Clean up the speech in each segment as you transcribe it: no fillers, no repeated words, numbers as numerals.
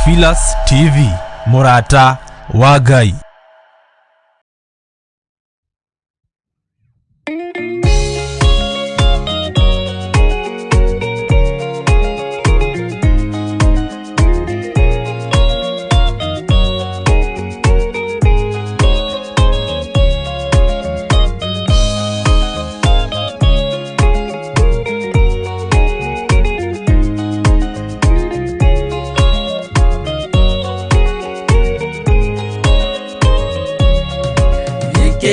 Theophilus TV, Murata wa Ngai.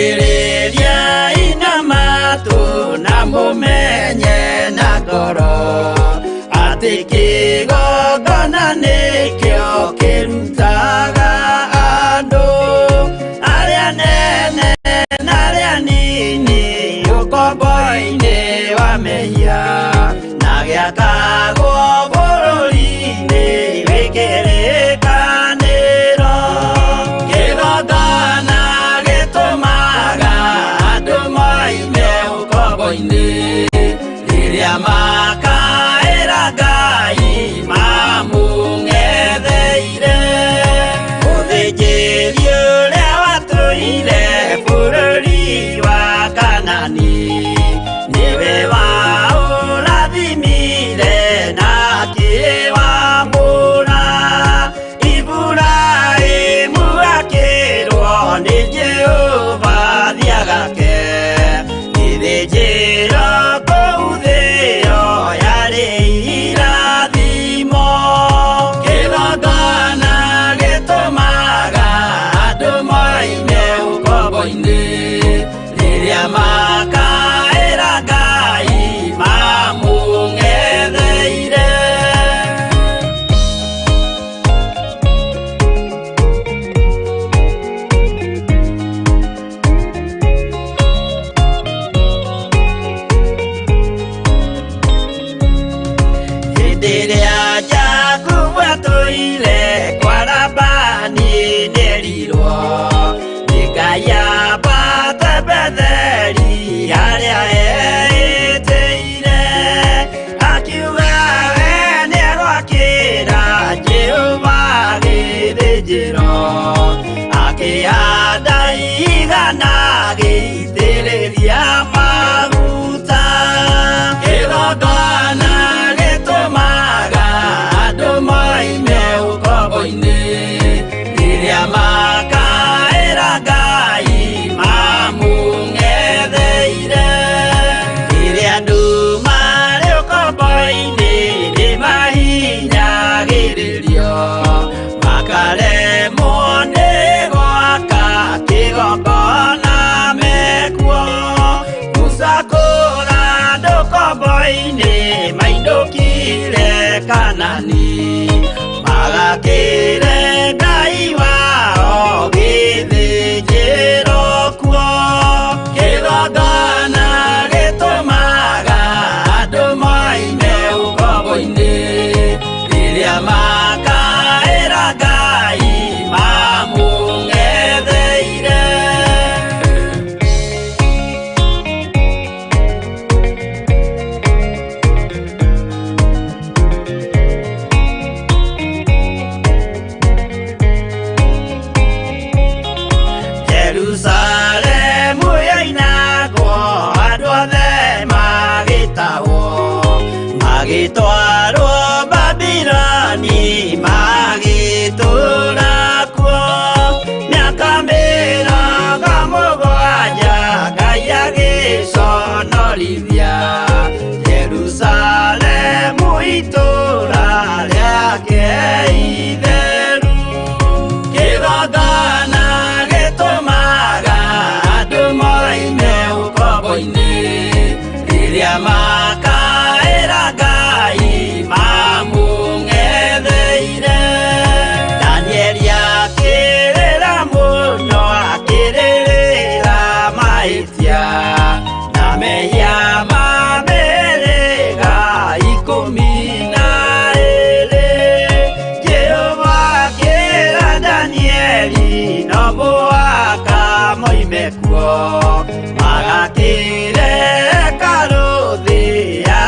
Kireria ina matu na mumenye na ngoro ati kigongona nikio kirutaga andu aria nene na aria nini ukombo-ini wa mehia na giakagwo bururi-ini wikirikaniro kigongona riria makaira Ngai mamung'etheire uthinjiri uria watuire bururi wa Kanani niwe waurathimire na akiwamũra Iburaimu akĩrwo nĩ Jehova thiagake ithĩnjĩro kũu thĩ-ĩyo yarĩ irathimo kĩgongona gĩtũmaga andũ moime ũkombo-inĩ rĩrĩa makaĩra Ngai mamũng'etheire. Rĩrĩa Jakubu atũire kwa Labani nĩerirwo nĩ Ngai ambate Betheli harĩa eĩtĩire akiuga we nĩegwakĩra Jehova gĩthĩnjĩro akĩhanda ihiga na agĩitĩrĩria maguta kĩgongona gĩtũmaga andũ moime ũkombo-inĩ rĩrĩa makaĩra Ngai mamũng'etheire rĩrĩa andũ marĩ ũkombo-inĩ nĩmahinyagĩrĩrio makaremwo nĩ gwaka kĩgongona mekuo gũcakũra andũ ũkombo-inĩ mainũkire Kanani magakĩre Ngai wao gĩthĩnjĩro kuo kĩgongona gĩtũmaga andũ moime ũkombo-inĩ rĩrĩa makaĩra Ngai mamũng'etheire. Jerusalemu yainagwo andũ othe magĩtahwo magĩtwarwo Babuloni magĩtũũra kuo mĩaka mĩrongo mũgwanja Ngai agĩconorithia Jerusalemu itũũra rĩake itheru kĩgongona gĩtũmaga andũ moime ũkombo-inĩ rĩrĩa makaĩra Ngai mamũng'etheire. Danieli akĩrĩra mũno akĩrĩrĩra mahĩtia na mehia ma mĩhĩrĩga 12. Jehova akĩra Danieli no mũhaka moime kuo magakĩre hekarũ thĩ ya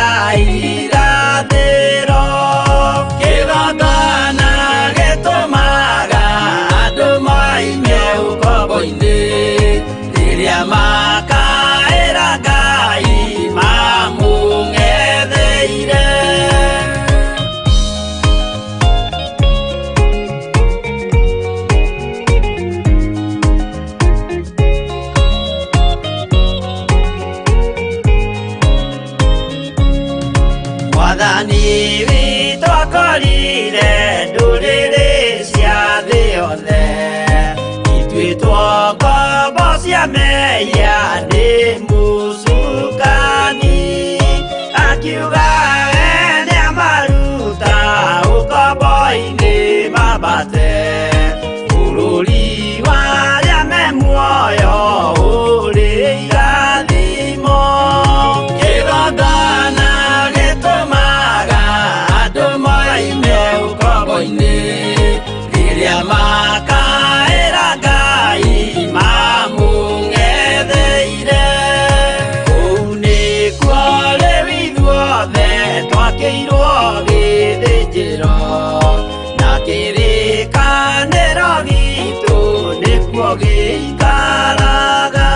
irathĩro kĩgongona cia meya nĩ mũcukani akiuga ene amaruta ũkombo-inĩ mambate bũrũri warĩa me muoyo ũrĩ irathimo kĩgongona gĩtũmaga andũ moime ũkombo-inĩ rĩrĩa makaĩra Ngai mamũng'etheire kũu nĩkuo rĩu ithuothe twakĩirwo gĩthĩnjĩro na kĩrĩkanĩro gitũ nĩkuo gĩikaraga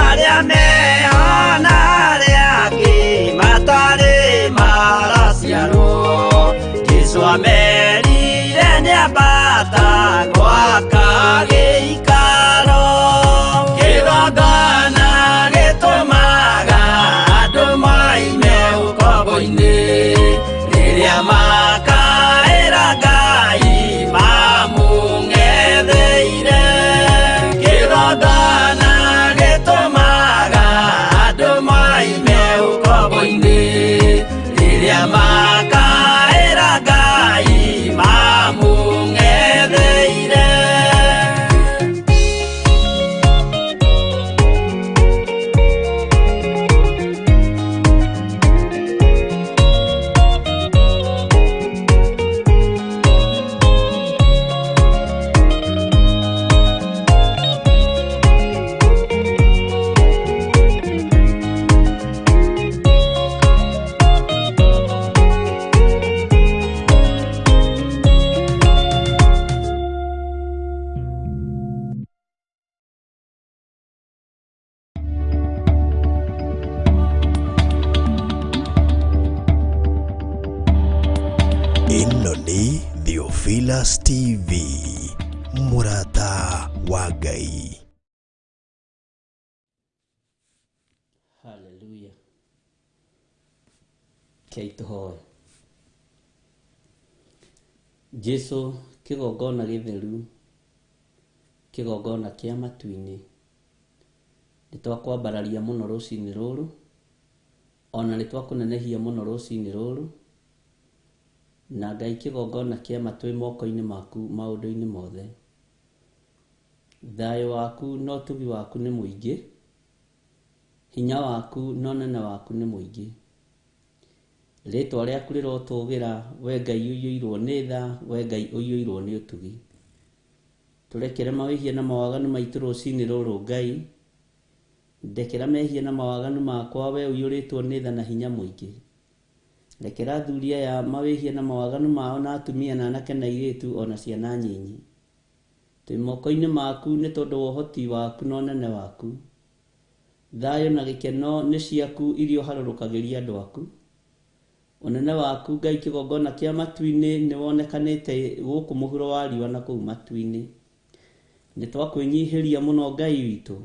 arĩa mehona arĩa angĩ matarĩ maraciarwo Jesũ amerire nĩambata gwaka gĩikaro kĩgongona gĩtũmaga andũ moime ũkombo-inĩ rĩrĩa makaĩra Ngai mamũng'etheire kĩgongona gĩtũmaga andũ moime ũkombo-inĩ rĩrĩa makaĩra Ngai mamũng'etheire. Ĩno nĩ Theophilus TV, mũrata wa Ngai. Hallelujah. Kei tũhoe. Jesũ kĩgongona gĩtheru, kĩgongona kĩa matu-inĩ. Nĩtwakwambararia mũno rũcinĩ rũrũ, ona nĩtwakũnenehia mũno rũcinĩ rũrũ, na Ngai kĩgongona kĩa matũ moko-inĩ maku maũndũ-inĩ mothe. Thayũ waku na ũtugi waku nĩ mũingĩ, hinya waku na ũnene waku nĩ mũingĩ. Rĩtwa rĩaku rĩrotũgĩra, we Ngai ũiyũirwo nĩ tha, we Ngai ũiyũirwo nĩ ũtugi. Tũrekere mawĩhia na mawaganu maitũ rũcinĩ rũrũ Ngai, ndekera mehia na mawaganu makwa we ũiyũrĩtwo nĩ tha na hinya mũingĩ. Rekera athuri aya mawĩhia na mawaganu mao na atumia na anake na airĩtu ona ciana nyinyi. Twĩ moko-inĩ maku nĩ tondũ wa ũhoti waku na ũnene waku. Thayũ na gĩkeno nĩ ciaku iria ũharũrũkagĩria andũ aku. Ũnene waku Ngai kĩgongona kĩa matu-inĩ nĩ wonekanĩte gũkũ mũhuro wa riũa na kũu matu-inĩ. Nĩ twakwĩnyihĩria mũno Ngai witũ,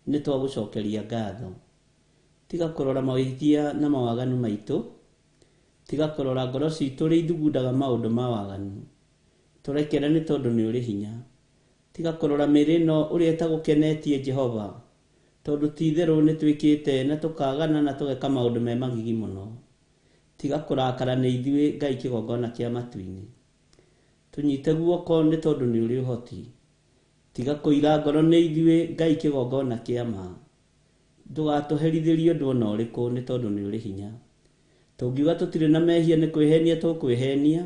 nĩ twagũcokeria ngatho. Tiga kũrora mawĩhia na mawaganu maitũ, tiga kũrora ngoro citũ ũrĩa ithugundaga maũndũ ma waganu. Tũrekere nĩ tondũ nĩ ũrĩ hinya. Tiga kũrora mĩĩrĩ ĩno ũrĩa ĩtagũkenetie Jehova, tondũ ti-itherũ nĩ twĩkĩte na tũkagana na tũgeka maũndũ me magigi mũno. Tiga kũrakara nĩ ithuĩ Ngai kĩgongona kĩa matu-inĩ. Tũnyite guoko nĩ tondũ nĩ ũrĩ ũhoti. Tiga kũira ngoro nĩ ithuĩ Ngai kĩgongona kĩa ma. Ndũgatũherithĩrie ũndũ ona ũrĩkũ nĩ tondũ nĩ ũrĩ hinya. Tũngiuga tũtirĩ na mehia nĩ kwĩhenia tũkwĩhenia,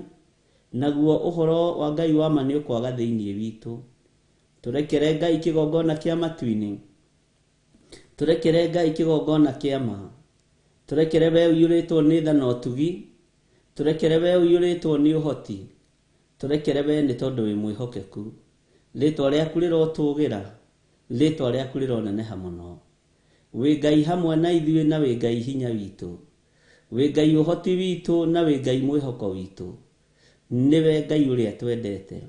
naguo ũhoro wa Ngai wa ma nĩ ũkwaga thĩinĩ witũ. Tũrekere Ngai kĩgongona kĩa matu-inĩ. Tũrekere Ngai kĩgongona kĩa ma. Tũrekere we ũiyũrĩtwo nĩ tha na ũtugi. Tũrekere we ũiyũrĩtwo nĩ ũhoti. Tũrekere we nĩ tondũ wĩ mwĩhokeku. Rĩtwa rĩaku rĩrotũgĩra, rĩtwa rĩaku rĩroneneha mũno. Wĩ Ngai hamwe na ithuĩ na wĩ Ngai hinya witũ. Wĩ Ngai ũhoti witũ na wĩ Ngai mwĩhoko witũ. Nĩwe Ngai ũrĩa twendete.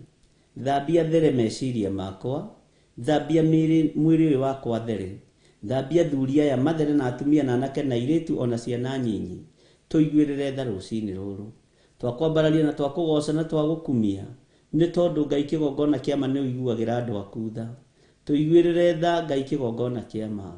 Thambia there meciria makwa, thambia mwĩrĩ ũyũ wakwa there. Thambia athuri aya mathere na atumia na anake na airĩtu ona ciana nyinyi. Tũiguĩrĩre tha rũcinĩ rũrũ. Twakwambararia na twakũgoca na twagũkumia. Nĩ tondũ Ngai kĩgongona kĩa ma nĩ ũiguagĩra andũ aku tha. tuiguirire tha Ngai kigongona kia ma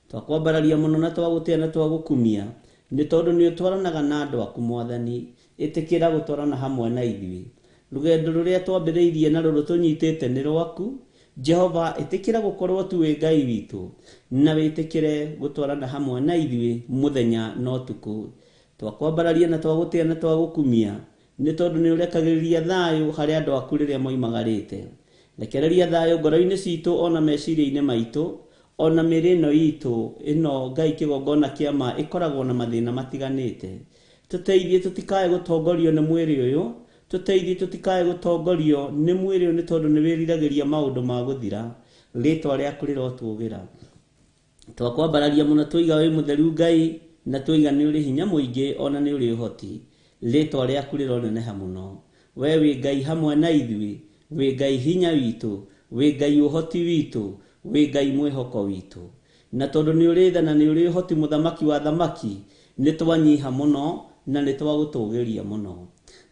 twakwambararia muno na twagutia na twagukumia ni tondu ni utwaranaga na andu aku Mwathani itikira gutwarana hamwe na ithui rugendo ruria twambiriirie na ruru tunyitite ni rwaku Jehova itikira gukorwo tu we Ngai witu na witikire gutwarana hamwe na ithui muthenya no tuku twakwambararia na twagutia na twagukumia ni tondu ni urekagiriria thayu hari andu aku riria moimagarite rekereria thayu ngoro-ini citu ona meciria-ini maitu ona mirino itu ino Ngai kigongona kia ma ikoragwo na mathina matiganite tuteithie tutikae gutongorio ni mwiri uyu tuteithie tutikae gutongorio ni mwiri uyu ni tondu ni wiriragiria maundu ma guthira ritwa riaku rirotugira twakwambararia muno tuiga wi mutheru Ngai na tuiga ni uri hinya muingi ona ni uri uhoti ritwa riaku rironeneha muno we wi Ngai hamwe na ithui wi Ngai hinya witu wi Ngai uhoti witu wi Ngai mwihoko witu na tondu ni uri tha na ni uri uhoti muthamaki wa thamaki ni twanyiha muno na ni twagutugiria muno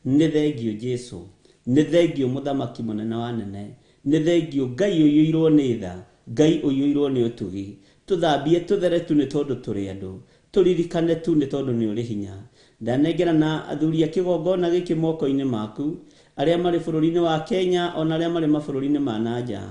ni thengio Jesu ni thengio muthamaki munene wa nene ni thengio Ngai uyuirwo ni tha Ngai uyuirwo ni utugi tuthambie tuthere tu ni tondu turi andu turirikane tu ni tondu ni uri hinya ndanengera na athuri a kigongona giki moko-ini maku aria mari bururi-ini wa Kenya ona aria mari mabururi-ini ma nanja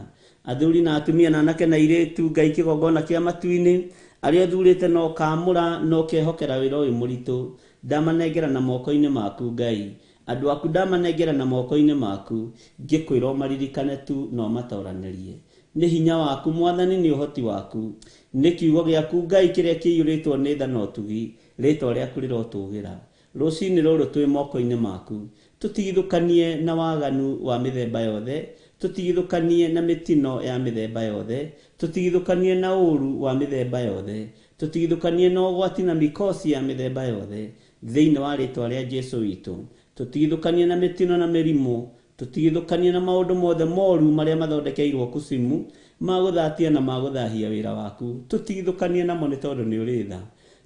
athuri na atumia na anake na iritu Ngai kigongona kia matu-ini aria thurite no kamura no kehokera wira uyu muritu ndamanengera na moko-ini maku Ngai andu aku ndamanengera na moko-ini maku ngikwira maririkane tu no matoranirie ni hinya waku Mwathani ni uhoti waku ni kiugo giaku Ngai kiria kiyuritwo ni tha no tugi ritwa riaku rirotugira rucini ruru twi moko-ini maku tutigithukanie na waganu wa mithemba yothe tutigithukanie na mitino ya mithemba yothe tutigithukanie na uru wa mithemba yothe tutigithukanie na ugwati na mikosi ya mithemba yothe thiini wa ritwa ria Jesu witu tutigithukanie na mitino na mirimu tutigithukanie na maundu mothe moru maria mathondekeirwo kusimu maguthatia na maguthahia wira waku tutigithukanie namo ni tondu ni uri tha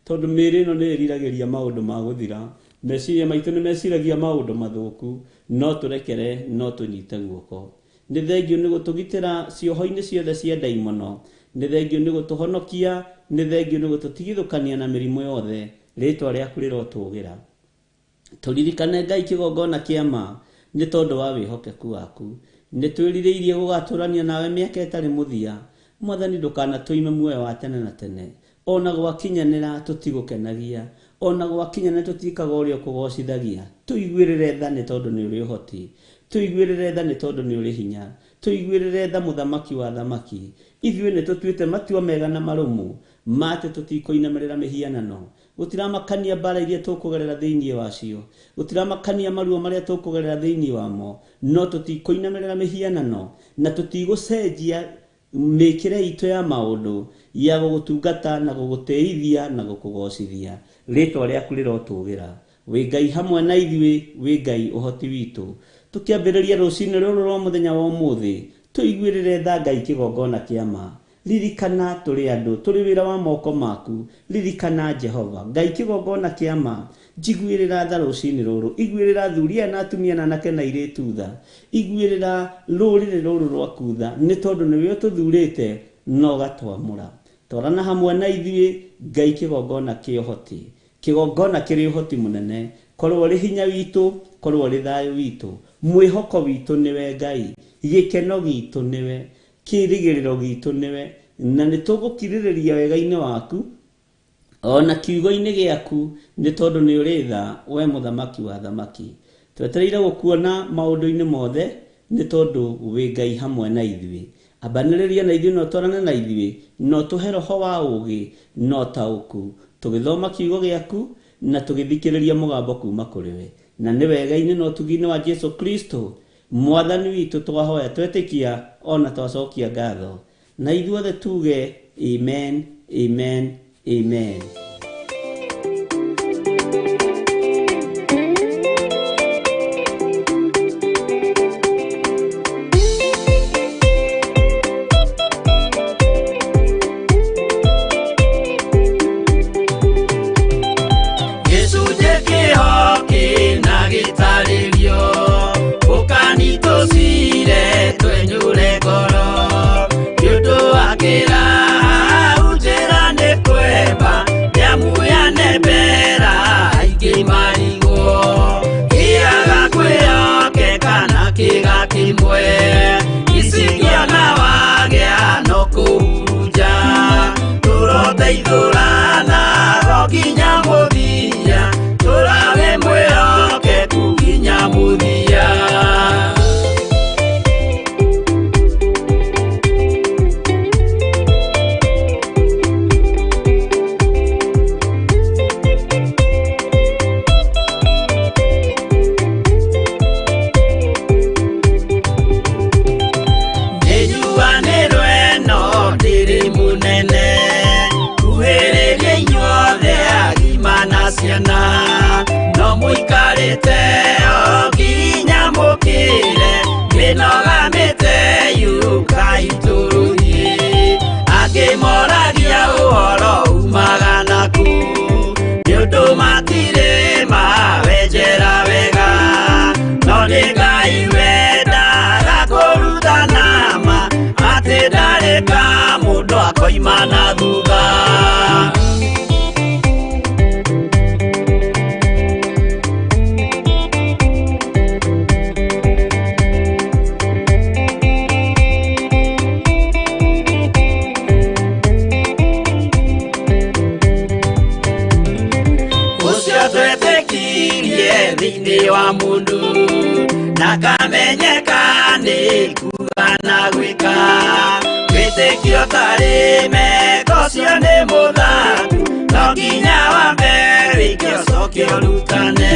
tondu miri no ni riragĩria maundu ma guthira meciria maitu ni meciragia maundu mathuku no turekere no tunyite guoko ni thengio ni gutugitira cioho-ini ciothe cia daimono ni thengio ni gutuhonokia ni thengio ni gututigithukania na mirimu yothe ritwa riaku rirotugira turirikane Ngai kigongona kia ma ni tondu wa wihokeku waku ni twiririirie gugaturania nawe miaka itari muthia Mwathani ndukana tuime muoyo wa tene na tene ona gwakinyanira tutigukenagia ona gwakinyanira tutikaga urio kugocithagia tuiguirire tha ni tondu ni uri uhoti tuiguirire tha ni tondu ni uri hinya tuiguirire tha muthamaki wa thamaki ithuĩ ni tutuite matua mega na marumu mate tutikoinamirira mihianano gutiramakania mbara iria tukugerera thiini wacio gutiramakania maruo maria tukugerera thiini wamo no tutikoinamirira mihianano na tutigucenjia mikire itu ya maundu ya gugutungata na guguteithia na gukugocithia ritwa riaku rirotugira wi Ngai hamwe na ithui wi Ngai uhoti witu tukiambiriria rucini ruru rwa muthenya wa umuthi tuiguirire tha Ngai kigongona kia ma ririkana turi andu turi wira wa moko maku ririkana Jehova Ngai kigongona kia ma njiguirira tha rucini ruru iguirira thuria na atumia na anake na iritu tha iguirira rurire ruru rwaku tha ni tondu niwe tuthurite no gatwamura twarana hamwe na ithui Ngai kigongona kia uhoti kigongona kiri uhoti munene korwo ri hinya witu korwo ri thayu witu mwihoko witu niwe Ngai gikeno gitu niwe kirigiriro gitu niwe na nitugukiririria wega-ini waku ona kiugo-ini giaku ni tondu ni uri tha we muthamaki wa thamaki twetereire gukuona maundu-ini mothe ni tondu wi Ngai hamwe na ithui ambaniriria na ithui no twarane na ithui no tuhe roho wa ugi no tauku tugithoma kiugo giaku na tugithikiriria mugambo kuma kuri we na ni wega-ini no tugi-ini wa Jesu Kristo Mwathani witu twahoya twetikia ona twacokia ngatho na ithuothe tuge amen amen amen. Twenyure ngoro, yudo mete okinya mukire Minoga mete yuka ituruhi Akimoragia uhoro umaganaku Nyundo matire mawejera wega Nonega iweda rakoruta nama Ate dareka mudo akoimana duga Thini wa mundu nakamenyeka ni kuana gwika witikio tarime kocio ni muthaku no nginya wambe wikio cokio rutane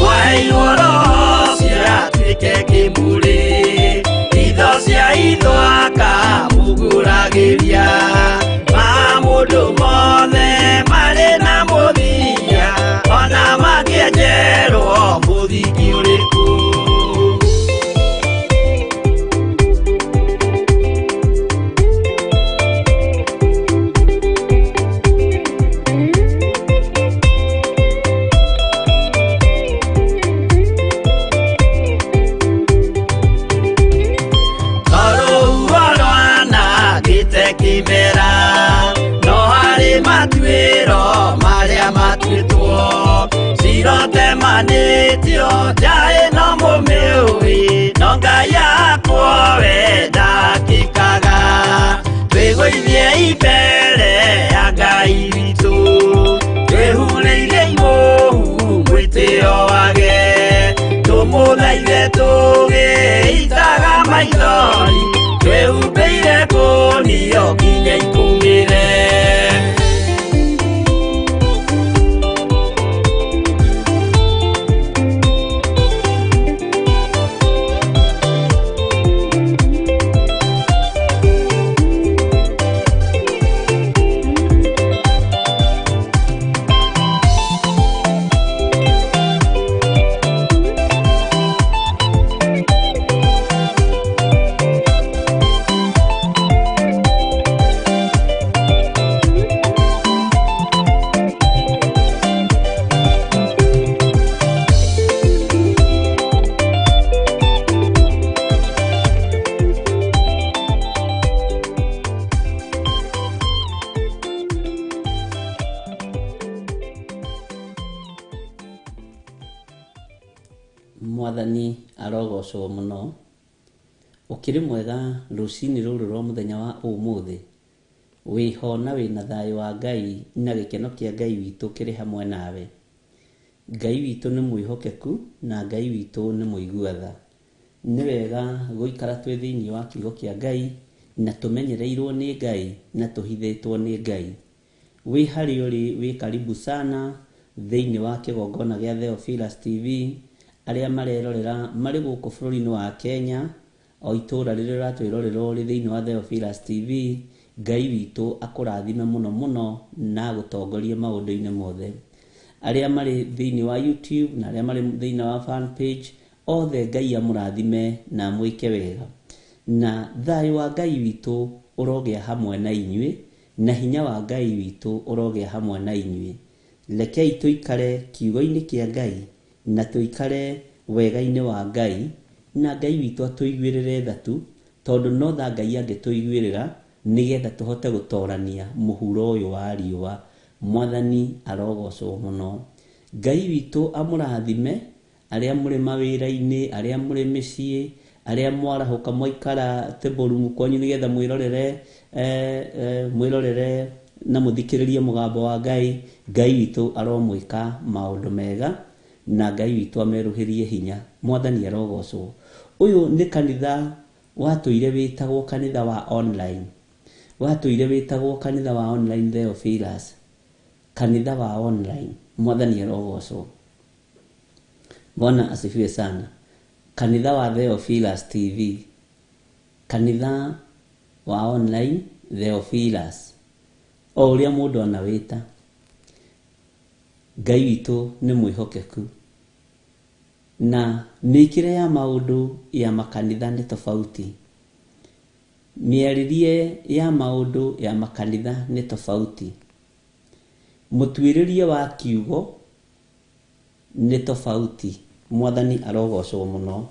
mwairwo roho cia atuike kimburi itho cia ithwaka muguragiria ma mundu mothe mari na muthia ona magienjerwo muthiki uriku kimera no hari matwiro maria matwitwo sirote manitio jae no mumeui no ngaya kwowe ndakikaga twigwithie ibere ya Ngai witu twehureirie imuhu mwitio wage tumuthaithe tugiitaga maithori twehumbĩire kũnio nginya ikumĩre Mwathani arogocwo muno ukiri mwega rucini ruru rwa muthenya wa umuthi wiho na wina thayo wa Ngai na gikeno kia Ngai witu kiri hamwe nawe Ngai witu ni mwihokeku na Ngai witu ni muiguatha ni wega guikara twi thiini wa kiugo kia Ngai na tumenyereirwo ni Ngai na tuhithitwo ni Ngai wi hari uri wi karibu sana thiini wa kigongona gia Theophilus TV aria marerorera mari guku bururi-ini wa Kenya o itura riri ratwirorerwo ri thiini wa Theophilus TV Ngai witu akurathime muno muno na gutongorie maundu-ini mothe aria mari thiini wa YouTube na aria mari thiini wa fan page othe Ngai amurathime na mwike wega na thayo wa Ngai witu urogea hamwe na inyui na hinya wa Ngai witu urogea hamwe na inyui rekei tuikare kiugo-ini kia Ngai na tuikare wega-ini wa Ngai na Ngai witu atuiguirire thatu tondu no tha Ngai angituiguirira nigetha tuhote gutorania muhuro uyu wa riua Mwathani arogocwo muno Ngai witu amurathime aria muri mawira-ini aria muri micii aria mwarahuka mwaikara teborumu kwanyu nigetha mwirorere na muthikiririe mugambo wa Ngai Ngai witu aromwika maundu mega na Ngai witu ameruhirie hinya Mwathani arogocwo uyu ni kanitha watuire witagwo kanitha wa online watuire witagwo kanitha wa online Theophilus kanitha wa online Mwathani arogocwo Bwana asifiwe sana kanitha wa Theophilus TV kanitha wa online Theophilus o uria mundu anawita Ngai witu ni mwihokeku na mĩkĩre ya maũndũ ya makanitha nĩ tofauti. Mĩarĩrie ya maũndũ ya makanitha nĩ tofauti. Mũtuĩrĩrie wa kiugo nĩ tofauti. Mwathani arogocwo mũno.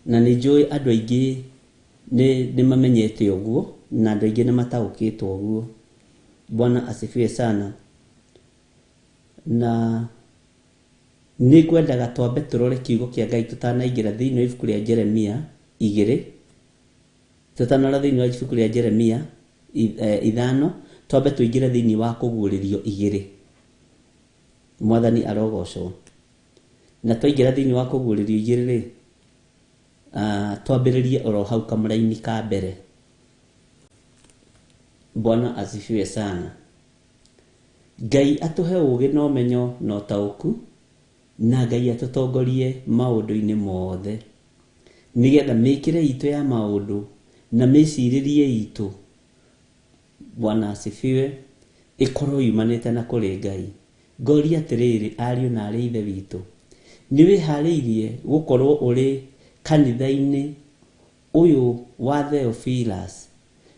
Na nĩ njũĩ andũ aingĩ nĩ mamenyete ũguo, na andũ aingĩ nĩ mataũkĩtwo ũguo. Bwana asifiwe sana. Na nĩ ngwendaga twambe tũrore kiugo kĩa Ngai tũtanaingĩra thĩinĩ wa ibuku rĩa Jeremia 2. Tũtanora thĩinĩ wa ibuku rĩa Jeremia 5, twambe tũingĩre thĩinĩ wa kũguũrĩrio 2. Mwathani arogocwo. Na twaingĩra thĩinĩ wa kũguũrĩrio 2 rĩ, twambĩrĩrie oro hau kamũra-inĩ ka mbere. Bwana asifiwe sana. Ngai atũhe ũũgĩ na ũmenyo na ũtaũku, na Ngai atũtongorie maũndũ-inĩ mothe, nĩgetha mĩkĩre itũ ya maũndũ na mĩcirĩrie itũ, Bwana asifiwe, ĩkorwo yumanĩte na kũrĩ Ngai. Ngoria atĩrĩrĩ, ariũ na arĩ ithe witũ, nĩ wĩharĩirie gũkorwo ũrĩ kanitha-inĩ ũyũ wa Theophilus?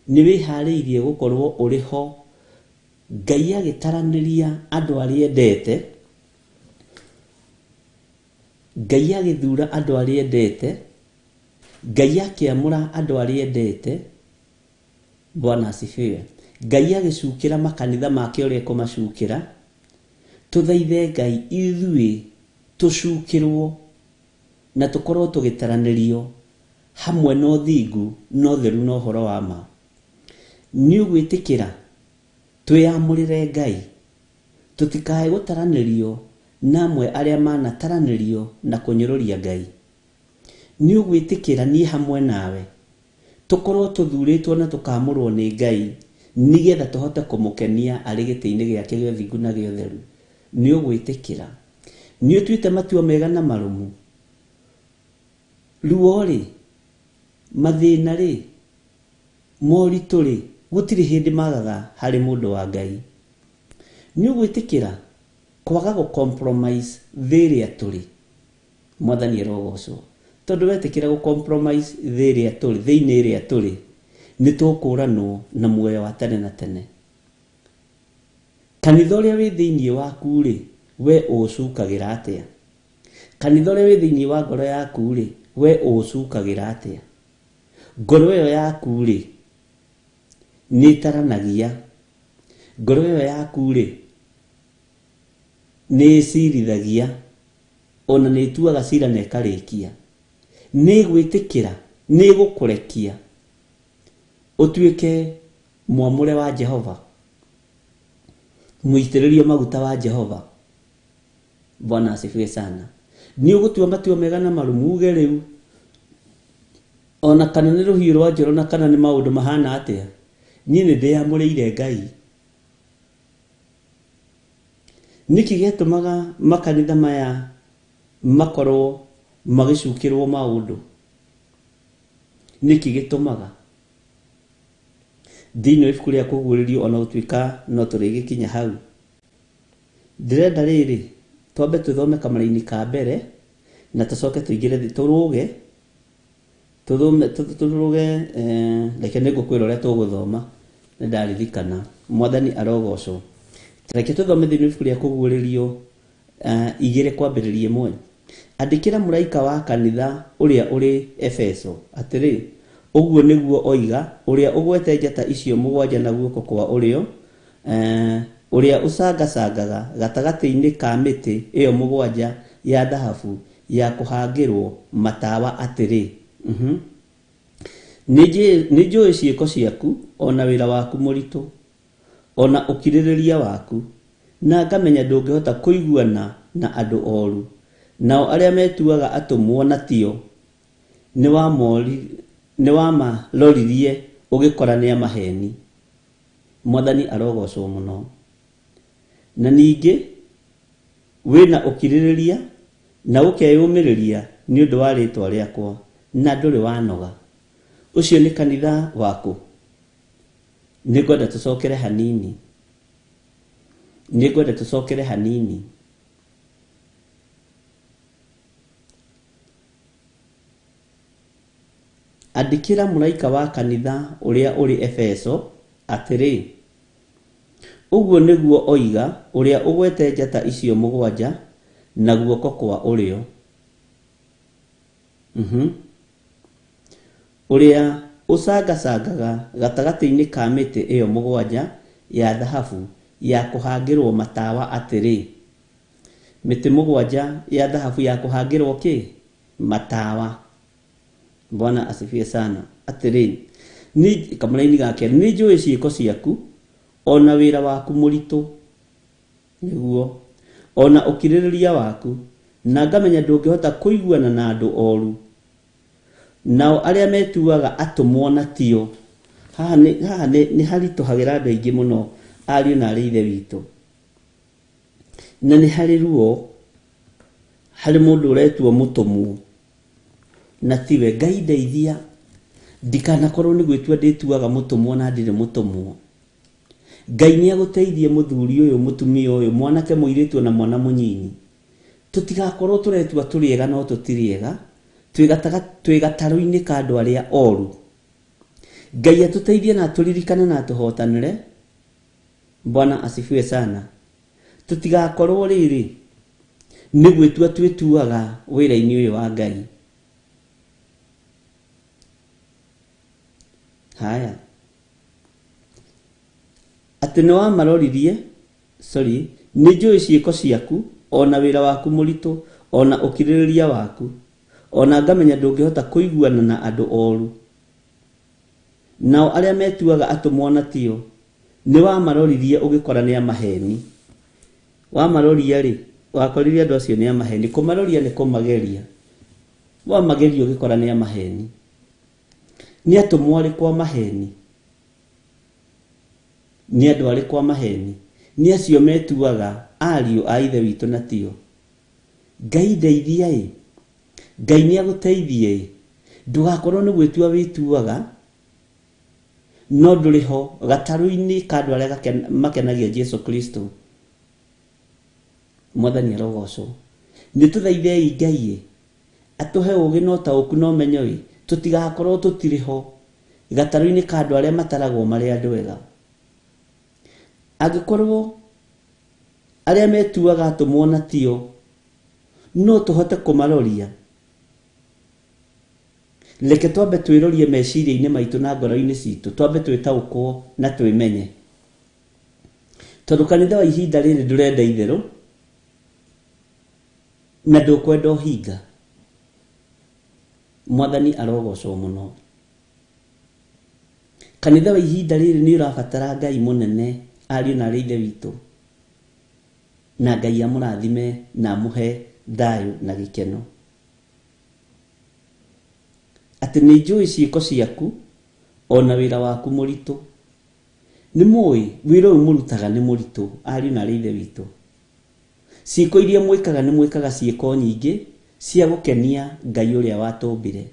Nĩ wĩharĩirie gũkorwo ũrĩ ho Ngai agĩtaranĩria andũ arĩa endete, Ngai agĩthura andũ arĩa endete, Ngai akĩamũra andũ arĩa endete? Bwana asifiwe. Ngai agĩcukĩra makanitha make ũrĩa kũmacukĩra? Tũthaithe Ngai ithuĩ tũcukĩrwo na tũkorwo tũgĩtaranĩrio hamwe na ũthingu na ũtheru na ũhoro wa ma. Nĩ ũgwĩtĩkĩra twĩamũrĩre Ngai, tũtikae gũtaranĩrio na amwe arĩa manataranĩrio na kũnyũrũria Ngai? Nĩ ũgwĩtĩkĩra niĩ hamwe nawe tũkorwo tũthurĩtwo na tũkamũrwo nĩ Ngai, nĩgetha tũhote kũmũkenia arĩ gĩtĩ-inĩ gĩake gĩa ũthingu na gĩa ũtheru? Nĩ ũgwĩtĩkĩra? Nĩ ũtuĩte matua mega na marũmu? Ruo rĩ, mathĩna rĩ, moritũ rĩ, gũtirĩ hĩndĩ magaga harĩ mũndũ wa Ngai. Nĩ ũgwĩtĩkĩra kwaga gũ-compromise thĩ ĩrĩa tũrĩ? Mwathani arogocwo. Tondũ wetĩkĩra gũ-compromise thĩ ĩrĩa tũrĩ, thĩinĩ ĩrĩa tũrĩ, nĩ tũkũũranwo na muoyo wa tene na tene. Kanitha ũrĩa wĩ thĩinĩ waku rĩ, we ũcukagĩra atĩa? Kanitha ũrĩa wĩ thĩinĩ wa ngoro yaku rĩ, we ũcukagĩra atĩa? Ngoro ĩyo yaku rĩ, nĩ ĩtaranagia? Ngoro ĩyo yaku rĩ, nĩ ĩcirithagia? Ona nĩ ĩtuaga cira na ĩkarĩkia? Nĩ gwĩtĩkĩra? Nĩ gũkũrekia ũtuĩke mwamũre wa Jehova, mũitĩrĩrio maguta wa Jehova? Bwana asifiwe sana. Nĩ ũgũtua matua mega na marũmu uge rĩu, ona kana nĩ rũhiũ rwa njoro na kana nĩ maũndũ mahana atĩa, niĩ nĩ ndĩamũrĩire Ngai? Nĩkĩ gĩatũmaga makanitha maya makorwo magĩcukĩrwo maũndũ? Nĩkĩ gĩtũmaga? Thĩinĩ wa ibuku rĩa kũguũrĩrio, ona gũtuĩka no tũrĩgĩkinya hau, ndĩrenda rĩrĩ twambe tũthome kamara-inĩ ka mbere na tũcoke tũingĩre tũrũge reke nĩngũkwĩra ũrĩa tũgũthoma, nĩ ndaririkana. Mwathani arogocwo. Reke tũthome thĩinĩ wa ibuku rĩa kũguũrĩrio 2 kwambĩrĩria 1. Andĩkĩra mũraika wa kanitha ũrĩa ũrĩ Efeso atĩrĩ, ũguo nĩguo oiga ũrĩa ũgwete njata icio 7 na guoko kwa ũrĩo, ũrĩa ũcangacangaga gatagatĩ-inĩ ka mĩtĩ ĩyo 7 ya thahabu ya kũhangĩrwo matawa atĩrĩ, nĩ njũĩ ciĩko ciaku, ona wĩra waku mũritũ, ona ũkirĩrĩria waku, na ngamenya ndũngĩhota kũiguana na andũ oru, nao arĩa metuaga atũmwo na tio nĩ wamaroririe ũgĩkora nĩ amaheni. Mwathani arogocwo mũno. Na ningĩ wĩna ũkirĩrĩria na ũkeyũmĩrĩria nĩ ũndũ wa rĩĩtwa rĩakwa, na ndũrĩ wanoga. Ũcio nĩ kanitha waku? Nĩngwenda tũcokere hanini. andikira muraika wa kanitha uria uri Efeso atiri, uguo niguo oiga uria ugwete njata icio mugwanja na guoko kwa urio, uria ucangacangaga gatagati-ini ka miti iyo mugwanja ya dhahabu ya kuhangirwo matawa atiri. Miti mugwanja ya dhahabu ya kuhangirwo ki? Matawa. Bwana asifiwe sana. Atiri, ni kamuraini gake ni njui ciiko ciaku, ona wira waku muritu, niguo ona ukiririria waku, na ngamenya ndungihota kuiguana na andu oru, nao aria metuaga atumwo na tio. Haha ni harituhagira andu aingi muno ariu na ari ithe witu, na ni hari ruo hari mundu uretuo mutumwo na tiwe. Ngai ndeithia ndikanakorwo ni gwitua ndituaga mutumwo na ndire mutumwo. Ngai ni aguteithie muthuri uyu, mutumia uyu, mwanake muiritu na mwana munyini, tutigakorwo turetua turiega no tutiriega, twigataru-ini ka andu aria oru. Ngai atuteithie na turirikane na tuhotanire. Bwana asifiwe sana. Tutigakorwo riri ni gwitua twituaga wira-ini uyu wa Ngai. Haya, ati ni wamaroririe, ni njui ciiko ciaku, ona wira waku muritu, ona ukiririria waku, ona ngamenya ndungihota kuiguana na andu oru, nao aria metuaga atumwo na tio, ni wamaroririe ugikora ni amaheni. Wamaroria ri, wakoririe andu acio ni amaheni. Kumaroria ni kumageria. Wamageria ugikora ni amaheni. Ni atumwo ari kwa maheni, ni andu ari kwa maheni, ni acio metuaga ariu a ithe witu na tio. Ngai ndeithia Ngai ni aguteithie ndugakorwo ni gwitua wituaga no nduriho gataru-ini ka andu aria makenagia Jesu Kristo. Mwathani arogocwo. Ni tuthaithei Ngai atuhe ugi no tauku no menyo tutigakorwo tutiriho gataru-ini ka andu aria mataragwo mari andu ega. Agikorwo aria metuaga atumwo na tio no tuhote kumaroria, leke twambe twirorie meciria-ini maitu na ngoro-ini citu, twambe twitaukwo na twimenye. Tondu kanitha wa ihinda riri ndurenda itheru na ndukwenda uhinga. Mwathani arogocwo muno. Kanitha wa ihinda riri ni urabatara Ngai munene, ariu na ari ithe witu, na Ngai amurathime na amuhe thayu na gikeno. Ati ni njui ciiko ciaku, ona wira waku muritu. Ni mui wira uyu murutaga ni muritu, ariu na ari ithe witu. Ciiko iria mwikaga ni mwikaga ciiko nyingi cia gukenia Ngai uria watumbire.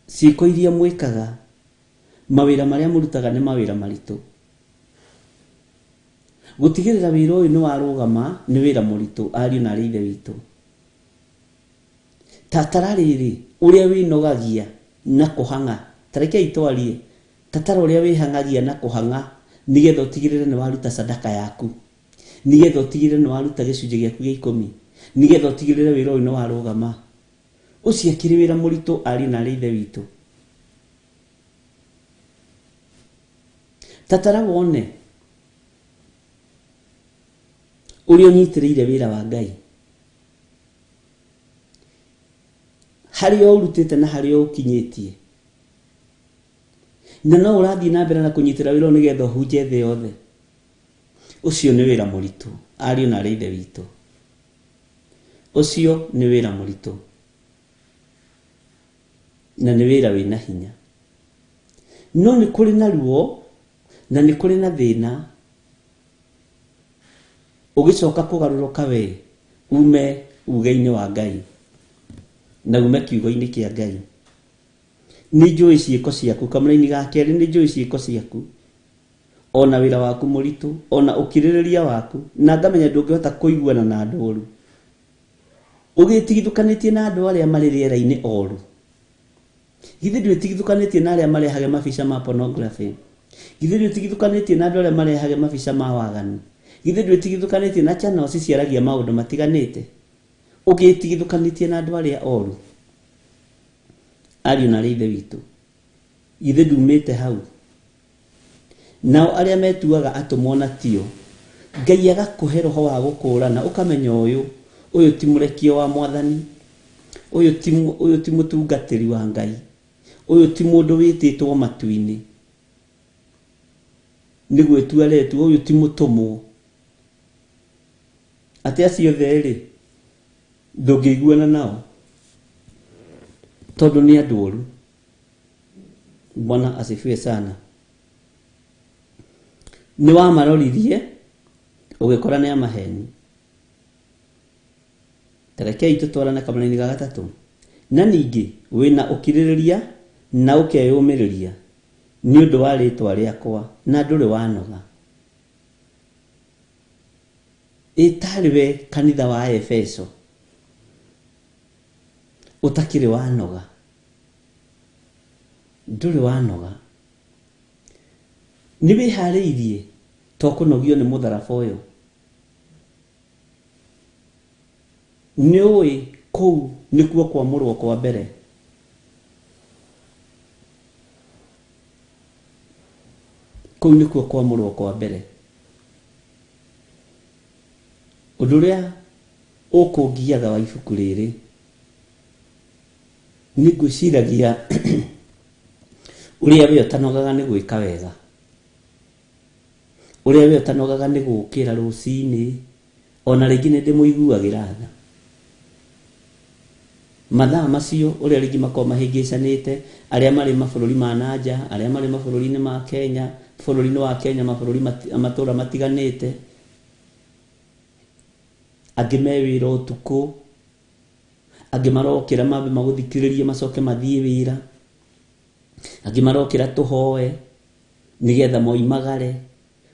Ciiko iria mwikaga, mawira maria murutaga ni mawira maritu. Gutigirira wira uyu ni warugama ni wira muritu, ariu na ari ithe witu. Tatara riri uria winogagia na kuhanga, tareke itwarie tatara uria wihangagia na kuhanga, nigetha utigirire ni waruta sadaka yaku, nigetha utigirire ni waruta gicunji giaku gia 10, nigetha utigirire wira uyu ni warugama. Ucio akiri wira muritu, ariu na ari ithe witu. Tatara wone uria unyitiriire wira wa Ngai, haria urutite na haria ukinyitie, na no urathii na mbere na kunyitira wira nigetha uhunje thi yothe. Ucio ni wira muritu, ariu na ari ithe witu. Ucio ni wira muritu na ni wira wina hinya. No ni kuri na ruo na ni kuri na thina ugicoka kugaruruka we ume uge-ini wa Ngai na ume kiugo-ini kia Ngai. Ni njui ciiko ciaku, kamuraini ga keri ni njui ciiko ciaku, ona wira waku muritu, ona ukiririria waku, na ngamenya ndungihota kuiguana na andu oru. Ũgĩtigithũkanĩtie na andũ arĩa marĩ rĩera-inĩ oru. Githĩ ndwĩtigithũkanĩtie na arĩa marehage mabica ma pornography? Githĩ ndwĩtigithũkanĩtie na andũ arĩa marehage mabica ma waganu? Githĩ ndwĩtigithũkanĩtie na channels ciaragia maũndũ matiganĩte? Ũgĩtigithũkanĩtie na andũ arĩa oru. Ariũ na ithe witũ, githĩ ndumĩte hau? Nao arĩa metuaga atũmwo na tio, Ngai agakũhe roho wa gũkũũrana, ũkamenya ũyũ ti mũrekio wa Mwathani, ũyũ ti mũtungatĩri wa Ngai, ũyũ ti mũndũ wĩtĩtwo matu-inĩ, nĩ gwĩtua aretua, ũyũ ti mũtũmwo. Atĩ acio othe rĩ, ndũngĩiguana nao tondũ nĩ andũ oru. Bwana asifiwe sana. Nĩ wamaroririe ũgĩkora nĩ amaheni. Tarekei tũtwarane kamũra-inĩ ga gatatũ. Na ningĩ wĩna ũkirĩrĩria na ũkeyũmĩrĩria nĩ ũndũ wa rĩtwa rĩakwa na ndũrĩ wanoga. Ĩtarĩ we kanitha wa Efeso ũtakĩrĩ wanoga, ndũrĩ wanoga. Nĩ wĩharĩirie to kũnogio nĩ mũtharaba ũyũ. Nĩ ũĩ kũu nĩkuo kwamũrwo kwa mbere. Kũu nĩkuo kwamũrwo kwa mbere. Ũndũ ũrĩa ũkũngiaga wa ibuku rĩrĩ nĩ ngwĩciragia ũrĩa we ũtanogaga nĩ gwĩka wega, ũrĩa we ũtanogaga nĩ gũkĩra rũcinĩ, ona rĩngĩ nĩ ndĩmũiguagĩra tha. Mathaa macio ũrĩa rĩngĩ makorwo mahĩngĩcanĩte, arĩa marĩ mabũrũri ma nanja, arĩa marĩ mabũrũri-inĩ ma Kenya, bũrũri-inĩ wa Kenya, mabũrũri matũra matiganĩte, angĩ me wĩra ũtukũ, angĩ marokĩra mambe magũthikĩrĩrie macoke mathiĩ wĩra, angĩ marokĩra tũhoe nĩgetha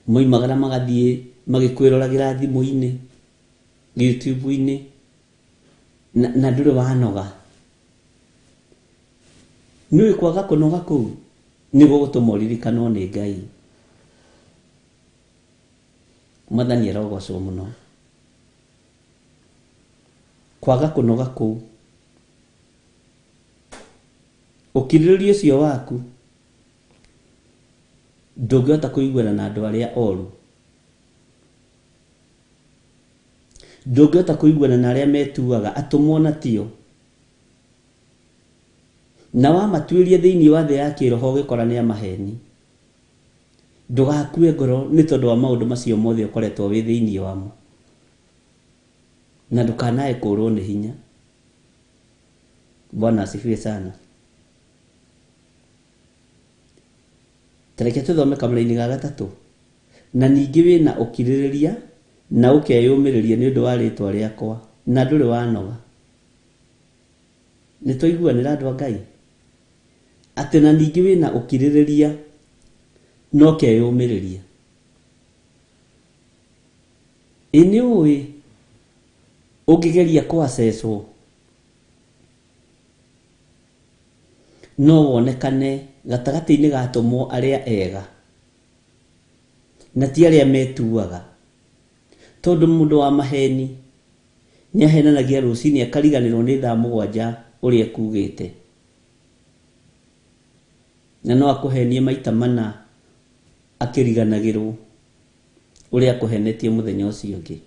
moimagara magathiĩ magĩkwĩroragĩra thimũ-inĩ, YouTube-inĩ, na ndũrĩ wanoga. Nĩũĩ kwaga kũnoga kũu nĩguo gũtũma ũririkanwo nĩ Ngai. Mwathani arogocwo mũno. Kwaga kũnoga kũu, ũkirĩrĩria ũcio waku ndũngĩhota kũiguana na andũ arĩa oru, ndũngĩhota kũiguana na arĩa metuaga atũmwo na tio, na wamatuĩria thĩinĩ wa thĩ ya kĩroho ũgĩkora nĩ amaheni. Ndũgakue ngoro nĩ tondũ wa maũndũ macio mothe ũkoretwo wĩ thĩinĩ wamo, na ndũkanae kũũrwo nĩ hinya. Bwana asifiwe sana. Tareke tũthome kamũra-inĩ ga gatatũ. Na ningĩ wĩna ũkirĩrĩria na ũkeyũmĩrĩria nĩ ũndũ wa rĩtwa rĩakwa na ndũrĩ wanoga. Nĩ tũiguanĩra andũ a Ngai? Atĩ na ningĩ wĩna ũkirĩrĩria na ũkeyũmĩrĩria. Nĩ ũĩ ũngĩgeria kũacecwo no wonekane gatagatĩ-inĩ ga atũmwo arĩa ega na ti arĩa metuaga. Tondũ mũndũ wa maheni nĩ ahenanagia rũcinĩ akariganĩrwo nĩ thaa 7 ũrĩa kugĩte, na no akũhenie maita 4 akĩriganagĩrwo ũrĩa akũhenetie mũthenya ũcio ũngĩ.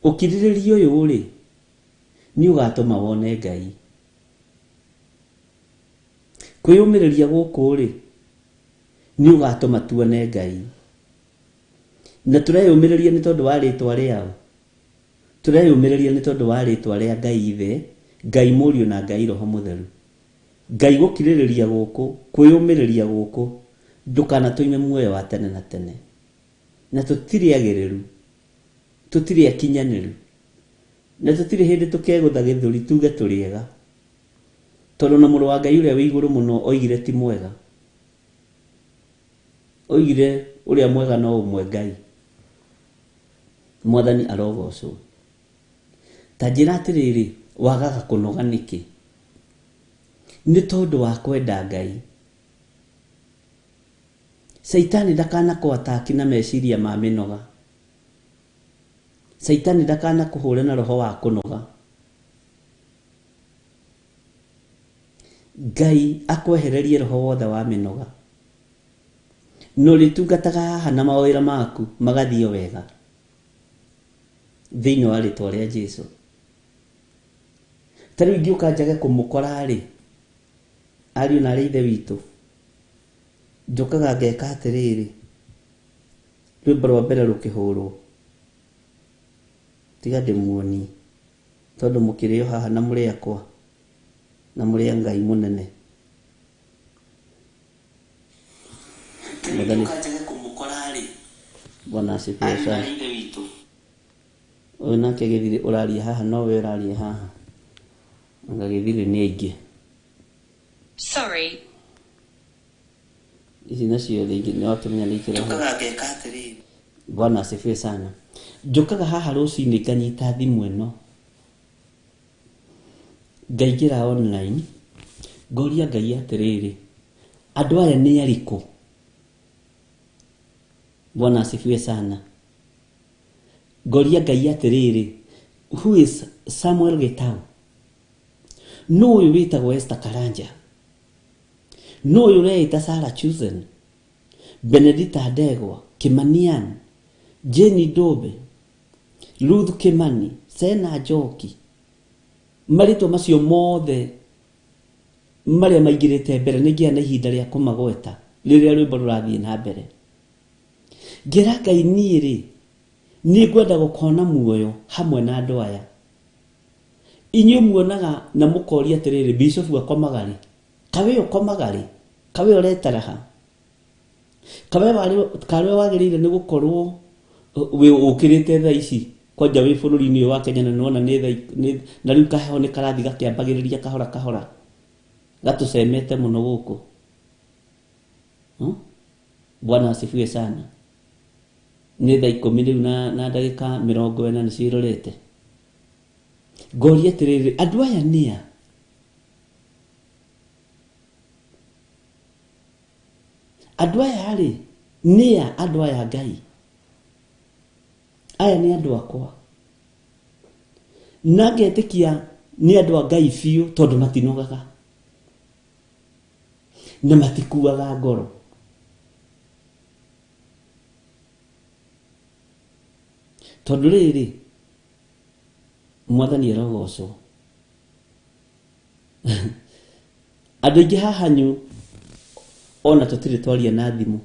Ũkirĩrĩria ũyũ rĩ nĩ ũgatũma wone Ngai. Kwĩyũmĩrĩria gũkũ rĩ nĩ ũgatũma tuone Ngai. Na tũreyũmĩrĩria nĩ tondũ wa rĩtwa rĩao, tũreyũmĩrĩria nĩ tondũ wa rĩtwa rĩa Ngai Ithe, Ngai Mũriũ na Ngai Roho Mũtheru. Ngai gũkirĩrĩria gũkũ, kwĩyũmĩrĩria gũkũ ndũkanatũime muoyo wa tene na tene. Na tũtirĩ agĩrĩru, tũtirĩ akinyanĩru, na tũtirĩ hĩndĩ tũkegũtha gĩthũri tuge tũrĩega, tondũ na mũrũ wa Ngai ũrĩa wĩ igũrũ mũno oigire ti mwega. Oigire ũrĩa mwega no ũmwe Ngai. Mwathani arogocwo. Tanjira atiriri wagaga kunoga niki? Ni tondu wa kwenda Ngai. Saitani ndakana kuataki na meciria ma minoga. Saitani ndakana kuhura na roho wa kunoga. Ngai akwehererie roho wothe wa minoga. No ritungataga haha na mawira maku magathio wega. Thiini wa ritwa ria Jesu. Tari ngiuka njage kumukora ri. Ariu na ithe witu. Njokaga ngeka atiriri. Rwimbo rwa mbere rukihurwo. Tiga ndimuoni. Tondu mukirio haha na muri akwa. Na muri Ngai munene. Mwathani kumukora ri. Bwana asifiwe sana. Uyu nake githiri uraria haha no we uraria haha. Anga githiri ni ingi. Sorry. Ici nacio ringi ni watumenya nikira. Njokaga ngeka atiriri. Bwana asifiwe sana. Njokaga haha rucini nganyita thimu ino. Ngaingira online. Ngoria Ngai atiriri. Andu aya ni ariko. Bwana asifiwe sana. Ngoria Ngai atiriri. Who is Samuel Gitau? No uyu witagwo Esther Karanja. No uyu reita Sarah Chosen. Benedita Ndegwa, Kimanian, Jenny Dobe, Ruth Kimani, Sena Njoki. Maritwa macio mothe maria maigirite mbere nigia na ihinda ria kumagweta riria rwimbo rurathie na mbere. Ngira Ngai niiri ni ngwenda gukona muoyo hamwe na andu aya. Inyu muonaga na mukoria atiriri bishop akomagari. Kawe ukomagari, kawe uretaraha. Kawe wagirire ni gukorwo we ukirite tha ici kwanja wi bururi-ini wa Kenya na nona ni na riu kaheho ni karathi gakiambagiriria kahora kahora gatucemete muno guku. Bwana asifiwe sana. Ni tha 10 riu na ndagika 40 ni cirorete. Ngoria tiriri andu aya nia. Andu aya ri nia andu aya Ngai. Aya ni andu akwa. Nagetikia ni andu a Ngai fiu tondu matinogaga. Na matikuaga ngoro. Tondu riri Mwathani arogocwo. Andu ingi haha nyu ona tutire twaria na thimu.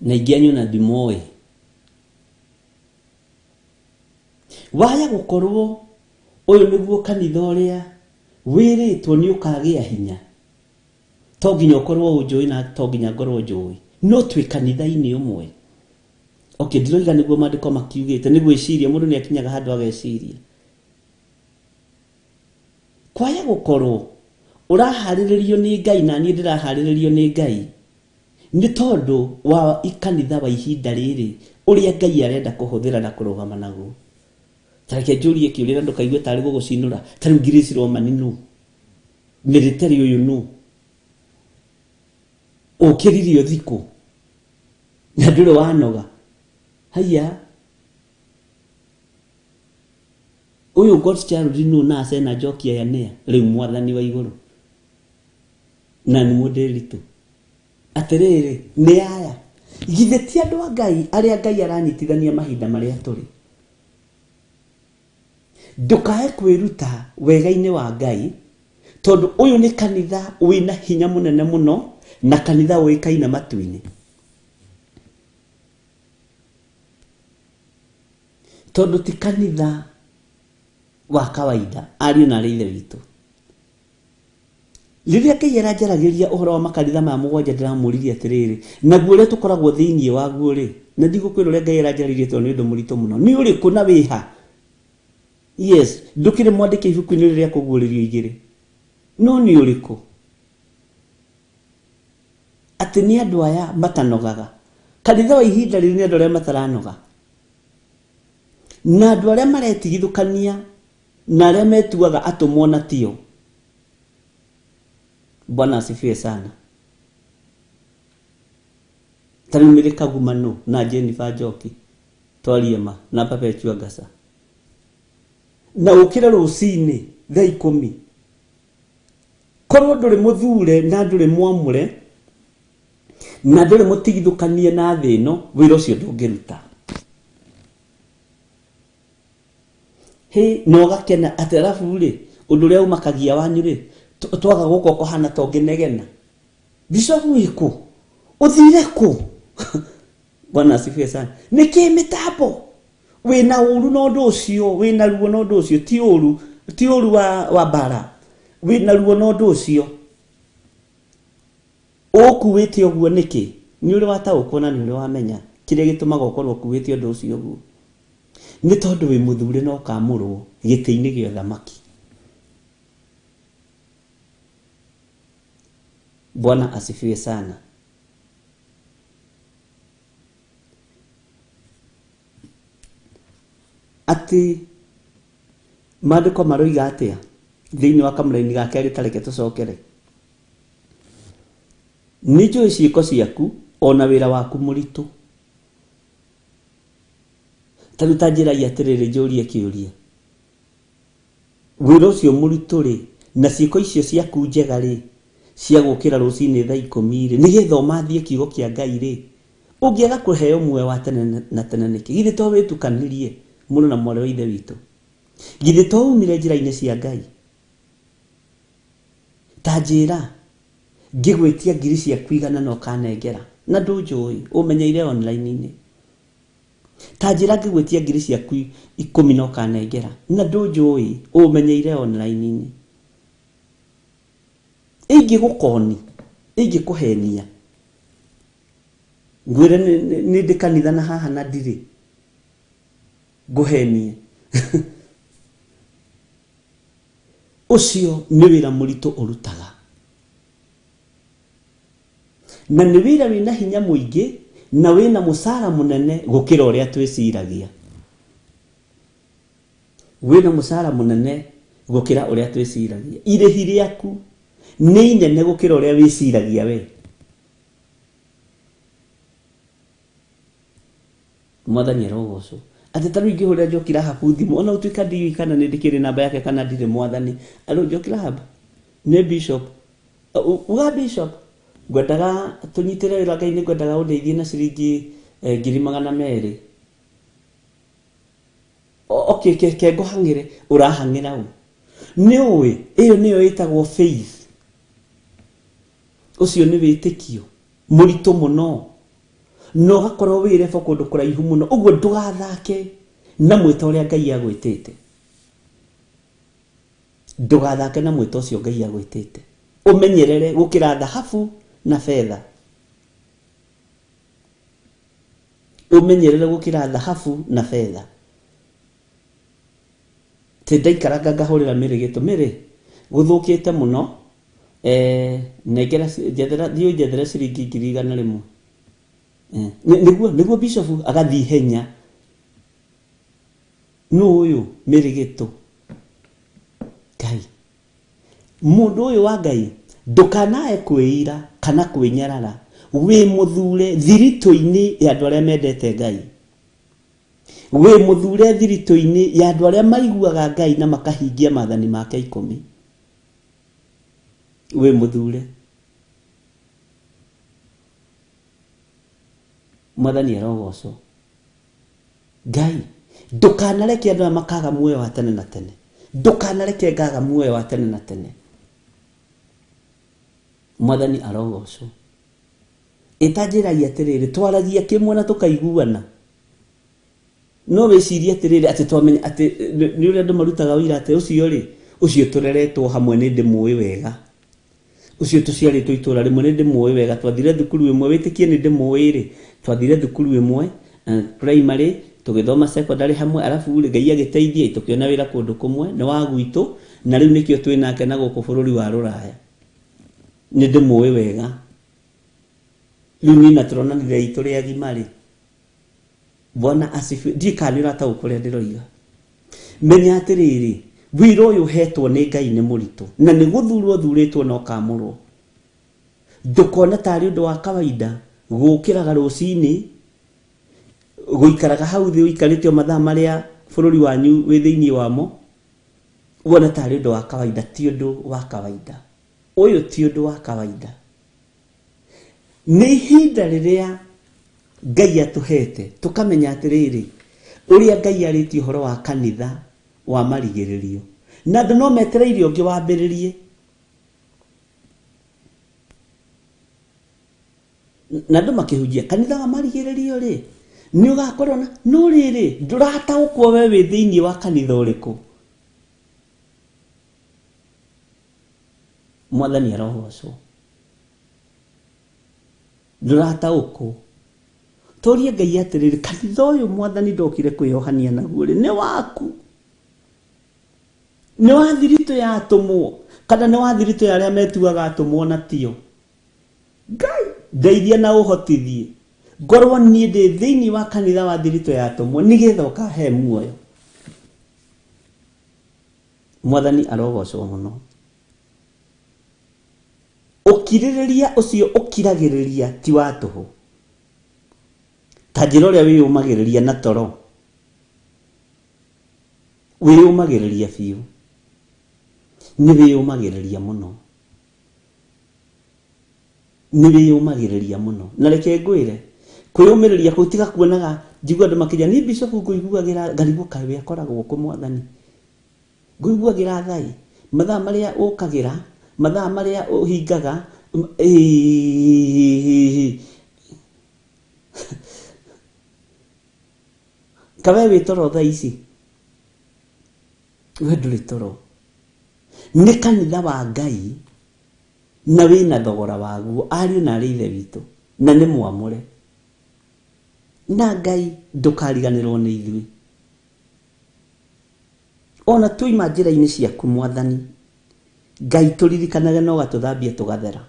Na ingianyu na thimu oi. Waya gukorwo uyu niguo kanitha uria wiritwo ni ukagia hinya. To nginya ukorwo unjui na to nginya ngorwo njui. No twi kanitha-ini umwe. Okay, ndiroiga niguo mandiko makiugite ni gwiciria mundu ni akinyaga handu ageciria. Kwaya gukorwo urahariririo ni Ngai na ni ndirahariririo ni Ngai. Ni tondu wa ikanitha wa ihinda riri uria Ngai arenda kuhuthira na kurugama naguo. Tareke njurie kiurira ndukaigue tari gugucinura tari ngirisi Romani nu. Military uyu nu. Ukiririo thiku. Na ndure wanoga. Haya. Uyu God's child nu na Sena Njoki ya nea riu Mwathani wa iguru. Na ni modelitu. Atiriri ni aya. Githe ti andu a Ngai aria Ngai aranyitithania mahinda maria turi. Ndukae kwiruta wega-ini wa Ngai tondu uyu ni kanitha wina hinya munene muno na kanitha wikaina matu-ini. Tondu ti kanitha wa kawaida ariu na ithe witu. Riria Ngai aranjaragiria uhoro wa makanitha ma mugwanja ndiramuririe atiriri naguo uria tukoragwo thiini waguo ri na ndigukwira uria Ngai aranjaririe tondu ni undu muritu muno ni uriku na wiha. Yes, ndukire mwandike ibuku-ini riria kuguririo igiri. No ni uriku. atĩ nĩ andũ aya matanogaga. Kanitha wa ihinda rĩrĩ nĩ andũ arĩa mataranoga, na andũ arĩa maretigithũkania na arĩa metuaga atũmwo na tio. Bwana asifiwe sana. Tarimire Kagumano na Jennifer Njoki twarie ma na Perpetua Ngasa, na ukira rucini thaa 10 korwo ndũrĩ mũthure na ndũrĩ mwamũre na ndũrĩ mũtigithũkanie na thĩ ĩno, wĩra ũcio ndũngĩruta. No gakena atĩ arabu rĩ, ũndũ ũrĩa umakagia wanyu rĩ, twaga gũkũ kũhana ta ũngĩnegena. Bishop wĩkũ? Ũthire kũ? Bwana asifiwe sana. Nĩkĩ mĩtambo? Wĩna ũru na ũndũ ũcio, wĩna ruo na ũndũ ũcio, ti ũru wa bara. Wĩna ruo na ũndũ ũcio. Ũkuĩte ũguo nĩkĩ? Nĩ ũrĩ wataũkwo na nĩ ũrĩ wamenya kĩrĩa gĩtũmaga ũkorwo ũkuĩte ũndũ ũcio ũguo. Nĩ tondũ wĩ mũthure na ũkamũrwo gĩtĩ-inĩ gĩa ũthamaki. Bwana asifiwe sana. Ati maandĩko maroiga atĩa thĩinĩ wa kamũra-inĩ gake gĩtareke tũcokere? Nĩ njũĩ ciĩko ciaku ona wĩra waku mũritũ. Taruta njĩra atĩrĩrĩ njũrie kĩũria. Wĩra ũcio mũritũ rĩ, na ciĩko icio ciaku njega rĩ, cia gũkĩra rũcinĩ thaa 10 rĩ, nĩgetha ũmathie kiugo kĩa Ngai rĩ, ũngĩaga kũheo muoyo wa tene na tene nĩkĩ? Githĩ to wĩtukanirie mũno na mwarĩ wa ithe witũ? Githĩ to umire njĩra-inĩ cia Ngai? Ta njĩra ngĩgwĩtia ngiri ciaku igana na ũkanengera na ndũnjũĩ, ũmenyeire online-inĩ. Ta njĩra ngĩgwĩtia ngiri ciaku 10 na ũkanengera na ndũnjũĩ, ũmenyeire online-inĩ. Ingĩgũkoni, ingĩkũhenia, ngwĩre nĩ ndĩ kanitha na haha na ndirĩ, ngũhenie. Ũcio nĩ wĩra mũritũ ũrutaga, na nĩ wĩra wĩna hinya mũingĩ na wĩna mũcara mũnene gũkĩra ũrĩa twĩciragia. Wĩna mũcara mũnene gũkĩra ũrĩa twĩciragia. Irĩhi rĩaku nĩ inene gũkĩra ũrĩa wĩciragia we. Mwathani arogocwo. Atĩ tarũ ingĩhũrĩra Njoki Rahabu thimũ, ona ũtuĩka ndiũĩ kana nĩ ndĩkĩrĩ namba yake kana ndirĩ, Mwathani, alo Njoki Rahabu, nĩ Bishop. Uga Bishop, ngwendaga tũnyitĩre wĩra Ngai, nĩ ngwendaga ũndeithie na ciringi 200,000. Okay, ke ngũhang'ĩre. Ũrahang'ĩra ũ? Nĩ ũĩ, ĩyo nĩyo ĩtagwo faith. Ũcio nĩ wĩtĩkio mũritũ mũno, no gakorwo wĩrebo kũndũ kũraihu mũno. Ũguo ndũgathake na mwĩta ũrĩa Ngai agwĩtĩte. Ndũgathake na mwĩta ũcio Ngai agwĩtĩte. Ũmenyerere gũkĩra thahabu na fedha. Ũmenyerere gũkĩra thahabu na fedha. Ndaikaraga ngahũrĩra mĩrĩgĩtũ, mĩrĩ gũthũkĩte mũno, nengera njethera ciringi 100,000. Nĩguo Bishop agathii henya. Nũ ũyũ mĩrĩgĩtũ? Ngai. Mũndũ ũyũ wa Ngai ndũkanae kwĩira kana kwĩnyarara, wĩ mũthure thiritũ-inĩ ya andũ arĩa mendete Ngai. Wĩ mũthure thiritũ-inĩ ya andũ arĩa maiguaga Ngai na makahingia maathani make 10. Wĩ mũthure. Mwathani arogocwo. Ngai ndũkanareke andũ makaga muoyo wa tene na tene. Ndũkanareke ngaga muoyo wa tene na tene. Mwathani arogocwo. Ĩtanjĩragia atĩrĩrĩ, twaragia kĩmwe na tũkaiguana. No wĩcirie atĩrĩrĩ, atĩ twamenya atĩ nĩ ũrĩa andũ marutaga ũira atĩ ũcio rĩ, ũcio tũreretwo hamwe nĩ ndĩmũĩ wega. Ũcio tũciarĩtwo itũra rĩmwe nĩ ndĩmũĩ wega. Twathire thukuru ĩmwe, wĩtĩkie nĩ ndĩmũĩ rĩ, twathire thukuru ĩmwe primary, tũgĩthoma secondary hamwe, arabu Ngai agĩteithia tũkĩona wĩra kũndũ kũmwe, nĩ wa gwitũ, na rĩu nĩkĩo twĩ nake na gũkũ bũrũri wa Rũraya. Nĩ ndĩmũĩ wega. Luni na turona ni reito ria gimari. Bwana asifiwe. Ndikani rata ukore ndiroiga. Menya atiriri, wiro uyu hetwo ni Ngai ni muritu na ni guthurwo thuritwo no kamurwo. Ndukona tari undu wa kawaida gukiraga rucini guikaraga hau thi uikarite mathaa maria bururi wanyu wi thiini wamo. Wona tari undu wa kawaida, ti undu wa kawaida. Uyu ti undu wa kawaida. Ni ihinda riria Ngai atuhete tukamenya atiriri uria Ngai ariti uhoro wa kanitha wa marigiririo na ndu no metereire ungi wambiririe na ndu makihujia kanitha wa marigiririo ri ni ugakorwo na no riri ndurataukwo we wi thiini wa kanitha uriku. Mwathani arogocwo ndurataukwo torie Ngai atiriri kanitha uyu Mwathani ndokire kwiyohania naguo ri ni waku, ni wa thirito ya atumwo kana ni wa thirito ya aria metuaga atumwo na tio. Ngai ndeithia na uhotithie ngorwo nie ndi thiini wa kanitha wa thirito ya atumwo nigetha ukahe muoyo. Mwathani arogocwo muno. Ukiririria ucio ukiragiriria ti wa tuhu tajiro ria wiyumagiriria na toro wiyumagiriria fiu ni wiyumagiriria muno, ni wiyumagiriria muno na reke ngwire kwiyumiriria kutiga kuonaga njigua andu makija ni bishop nguiguagira ngaribuka we akoragwo ku Mwathani nguiguagira thai mathaa maria ukagira mathaa maria uhingaga kawe witoro thaa ici we nduri toro ni kanitha wa Ngai na wina thogora waguo ariu na arithe witu na ni mwamure na Ngai ndukariganirwo ni ithui ona tuima njira-ini ciaku Mwathani Ngai turirikanaga no gatuthambia tugathera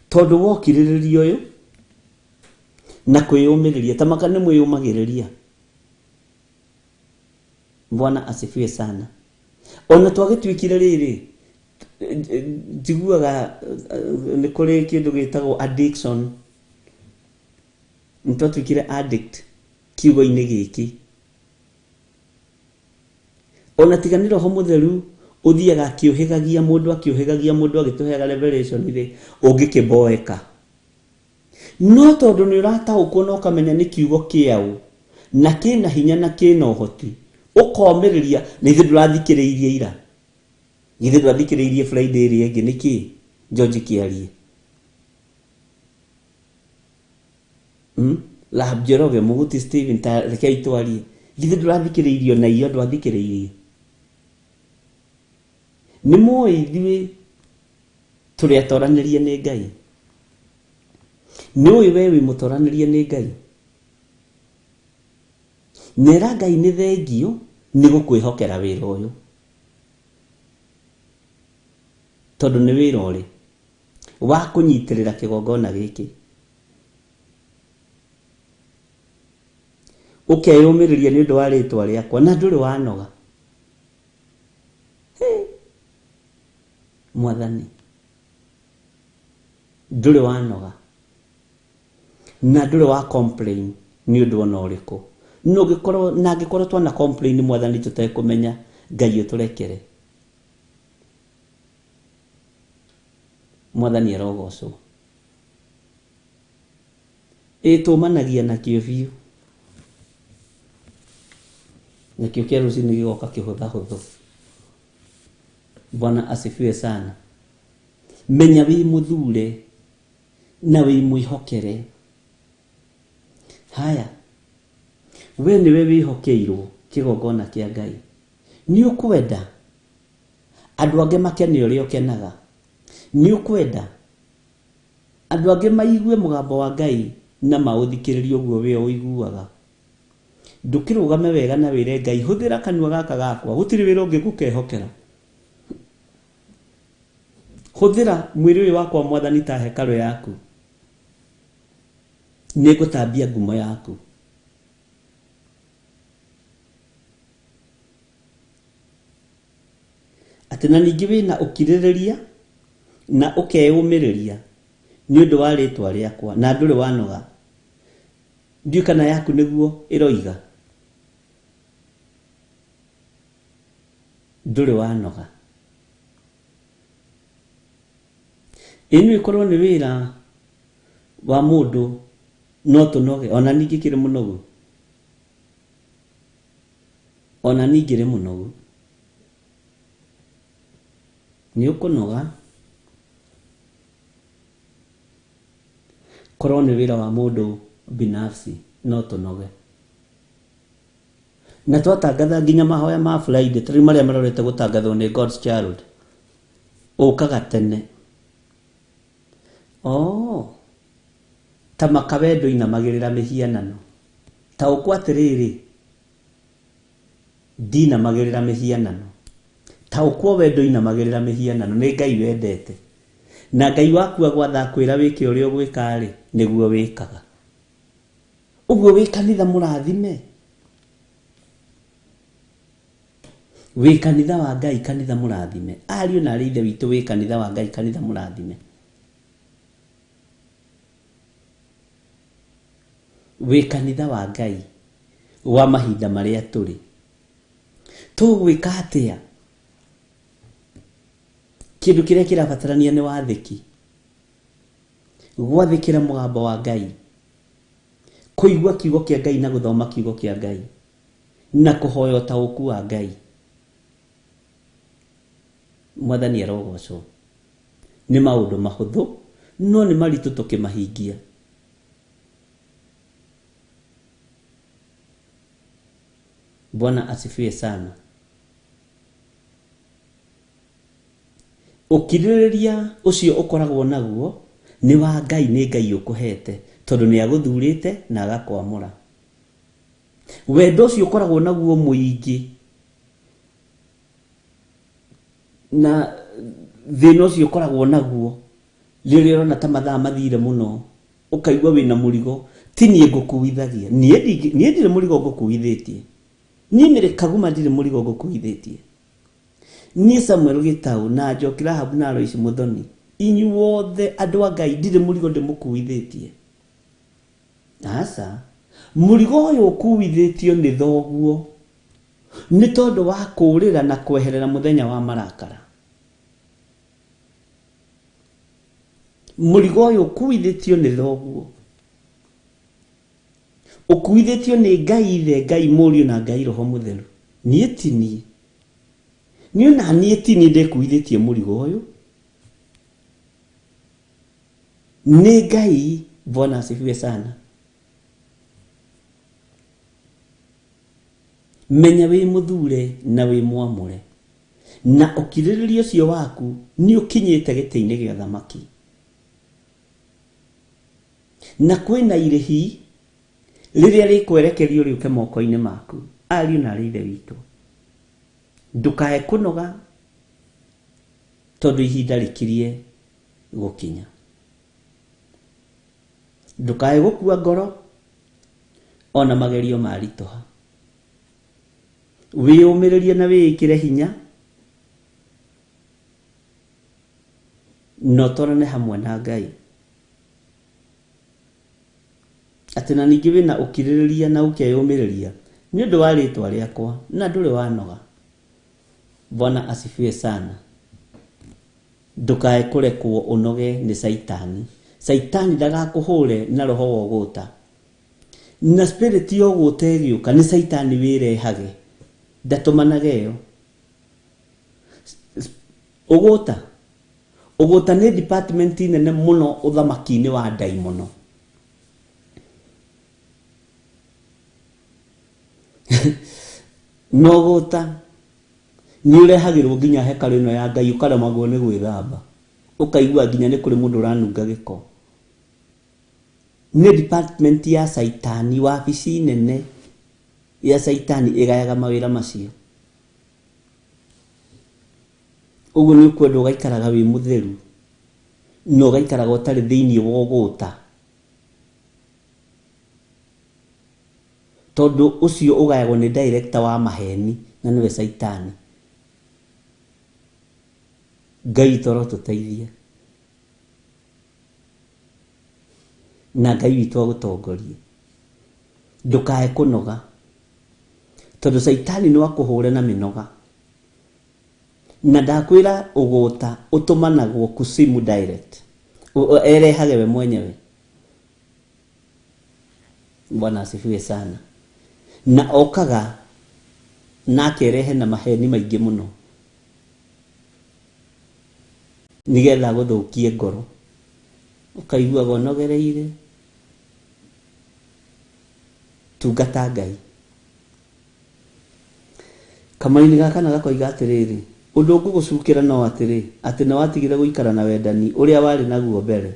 tondu wokiririria uyu na kwiyumiriria tamaka ni mwiyumagiriria. Bwana asifiwe sana. Ona twagitwikire riri njiguaga ni kuri kindu gitagwo addiction, twatwikire addict kiugo-ini giki. Ona tigani Roho Mutheru uthiaga akiuhigagia mundu agituheaga revelation ri ungikiboeka no tondu ni urataukwo no kamenya ni kiugo kiau na kina hinya na kina uhoti ukomiriria ni ithu ndurathikiriirie ira ithu ndurathikiriirie Friday ri ingi niki George kiarie Lahab Jeroge Muguti Steven ta reke itwarie ithu ndurathikiriirio na iyo ndwathikiriirie ni moi ithui turi atoranirie ni Ngai ni we wi mutoranirie ni Ngai nera Ngai ni thengio ni gukwihokera wira uyu tondu ni wira uri wa kunyitirira kigongona giki ukeyumiriria ni undu wa ritwa riakwa na nduri wanoga. Mwathani nduri wanoga na nduri wa complain ni undu ona uriku no gikorwo twana complain Mwathani tutakumenya Ngai uturekere. Mwathani arogocwo itumanagia na kiobiu na kio kia rucini gigoka kihutha huthu. Bwana asifiwe sana. Menya wi muthure na wi mwihokere. Haya we ni we wihokeirwo kigongona kia Ngai ni ukwenda andu ange makene uria ukenaga ni ukwenda andu ange maigue mugambo wa Ngai na mauthikiririe uguo we uiguaga ndukirugame wega na wire Ngai huthira kanua gaka gakwa gutiri wira ungi gukehokera Huthira mwiri uyu wakwa Mwathani ta hekalu yaku. Nĩngũtambia ngumo yaku. Atĩ na ningĩ wĩna ũkirĩrĩria na ũkeyũmĩrĩria nĩ ũndũ wa rĩtwa rĩakwa na ndũrĩ wanoga. Ndiũ kana yaku nĩguo ĩroiga. Ndũrĩ wanoga. Ĩno ĩkorwo nĩ wĩra wa mũndũ no tũnoge, ona ningĩ kĩrĩ mũnogu. Ona ningĩ rĩ mũnogu. Nĩ ũkũnoga. Korwo nĩ wĩra wa mũndũ binafsi no tũnoge. Na twatangatha nginya mahoya ma Friday, tũrĩ marĩa marorete gũtangathwo nĩ God's Child. Ũkaga tene. Ta makawendo inamagĩrĩra mĩhianano. Ta ũkwa atĩrĩrĩ, ndinamagĩrĩra mĩhianano. Ta ũkwa wendo inamagĩrĩra mĩhianano, nĩ Ngai wendete. Na Ngai waku agwatha kwĩra wĩke ũrĩa ũgwĩka rĩ, nĩguo wĩkaga. Ũguo wĩ kanitha mũrathime. Wĩ kanitha wa Ngai, kanitha mũrathime. Ariũ na arĩ ithe witũ wĩ kanitha wa Ngai, kanitha mũrathime. Wĩ kanitha wa Ngai wa mahinda marĩa tũrĩ. Tũgwĩka atĩa? Kĩndũ kĩrĩa kĩrabatarania nĩ wathĩki. Gwathĩkĩra mũgambo wa Ngai. Kũigua kiugo kĩa Ngai na gũthoma kiugo kĩa Ngai. Na kũhoya ũtaũku wa Ngai. Mwathani arogocwo. Nĩ maũndũ mahũthũ, no nĩ maritũ tũkĩmahingia. Bwana asifiwe sana. Ũkirĩrĩria ũcio ũkoragwo naguo nĩ wa Ngai, nĩ Ngai ũkũhete tondũ nĩ agũthurĩte na agakwamũra. Wendo ũcio ũkoragwo naguo mũingĩ na thĩna ũcio ũkoragwo naguo rĩrĩa ũrona ta mathaa mathire mũno, ũkaigua wĩna mũrigo, ti niĩ ngũkuithagia. Niĩ ndirĩ mũrigo ngũkuithĩtie. Niĩ Mary Kaguma ndirĩ mũrigo ngũkuithĩtie. Niĩ Samuel Gitau na Njoki Rahabu na Alois Muthoni, inyuothe andũ a Ngai ndirĩ mũrigo ndĩmũkuithĩtie. Aca, mũrigo ũyũ ũkuithĩtio nĩ thoguo nĩ tondũ wa kũũrĩra na kweherera mũthenya wa marakara. Mũrigo ũyũ ũkuithĩtio nĩ thoguo. Ũkuithĩtio nĩ Ngai Ithe, Ngai Mũriũ na Ngai Roho Mũtheru. Niĩ ti niĩ. Niĩ na niĩ ti niĩ ndĩkuithĩtie mũrigo ũyũ. Nĩ Ngai. Bwana asifiwe sana. Menya wĩ mũthure na wĩ mwamũre. Na ũkirĩrĩria ũcio waku nĩ ũkinyĩte gĩtĩ-inĩ gĩa thamaki. Na kwĩna irĩhi rĩrĩa rĩkwerekerio rĩũke moko-inĩ maku. Ariũ na arĩ ithe witũ, ndũkae kũnoga tondũ ihinda rĩkirie gũkinya. Ndũkae gũkua ngoro ona magerio maritũha. Wĩyũmĩrĩrie na wĩĩkĩre hinya no tũrane hamwe na Ngai. Atĩ na ningĩ wĩna ũkirĩrĩria na ũkeyũmĩrĩria nĩ ũndũ wa rĩtwa rĩakwa na ndũrĩ wanoga. Bwana asifiwe sana. Ndũkae kũrekwo ũnoge nĩ Saitani. Saitani ndagakũhũre na roho wa ũgũta. Na spirit ya ũgũta ĩgĩũka nĩ Saitani wĩrehage. Ndatumanaga ĩyo. Ũgũta nĩ department nene mũno ũthamaki-inĩ wa ndaimono. No ũgũta nĩ ũrehagĩrwo nginya hekarũ ĩno ya Ngai, ũkaremagwo nĩ gwĩthamba. Ũkaigua nginya nĩ kũrĩ mũndũ ũranunga gĩko. Nĩ department ya Saitani, wabici nene ya Saitani ĩgayaga mawĩra macio. Ũguo nĩ ũkwenda ũgaikaraga wĩ mũtheru no gaikara gotari thiini wogota tondu ucio ugayagwo ni director wa maheni na niwe Saitani. Ngai toro tuteithie na Ngai witu agutongorie ndukae kunoga tondu Saitani no akuhure na minoga na ndakwira ugota utumanagwo kusimu direct erehage we mwenyewe. Bwana asifiwe sana. Na okaga na kerehe na maheni maingi muno nigetha guthukie ngoro ukaigua gonogereire tungata Ngai. Kamani gaka na gakoiga atiriri undu ngugucukira no atiri ati na watigire guikara na wendani uria wari naguo mbere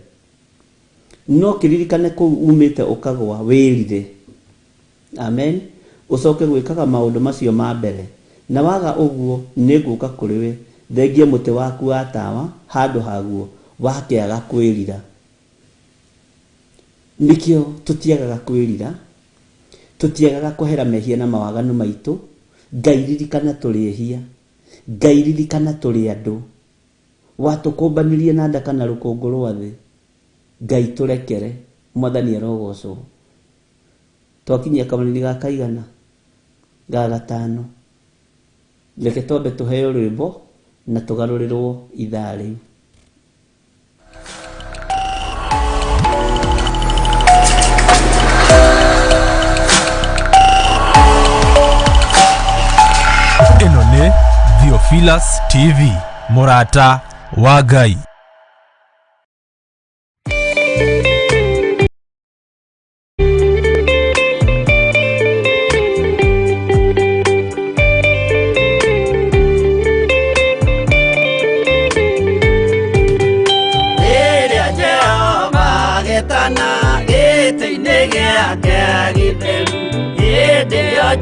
no kiririkane ku umite ukagwa wirire. Amen. Ucoke gwikaga maundu macio ma mbere na waga uguo niguka kuriwe thengie muti waku wa tawa handu haguo wakiaga kwirira. Nikio tutiagaga kwirira, tutiagaga kuhera mehia na mawaganu maitu. Ngai ririkana turihia, Ngai ririkana turi andu watukumbanirie na ndaka na rukungu rwa thi. Ngai turekere mwathani arogocwo. Twakinyia Kamani gaka igana ga gatano reke twambe tuheo rwimbo na tugarurirwo ithaa riu. Ino ni Theophilus TV, murata wa Ngai.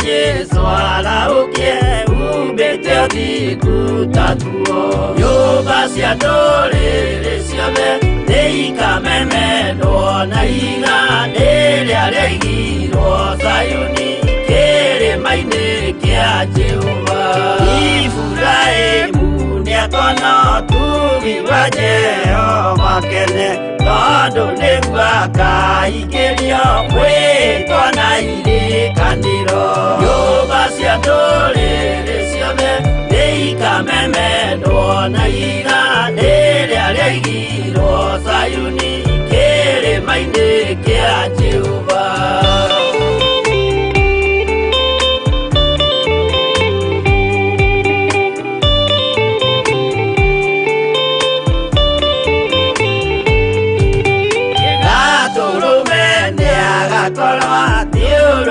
Jesu araukie umbete thikutatuo nyumba cia ndũrĩrĩ ciothe nĩikamemendwo na iga rĩrĩa rĩaigirwo Zayuni kĩrĩma-inĩ kĩa Jehova. Iburahĩmu nĩakona ũtugi wa Jehova kene tondũ nĩguo akaingĩrio mwĩtwo na irikanĩro. Nyũmba cia ndũrĩrĩ ciothe nĩikamemendwo na iga rĩrĩa rĩaigirwo Zayuni kĩrĩma-inĩ kĩa Jehova.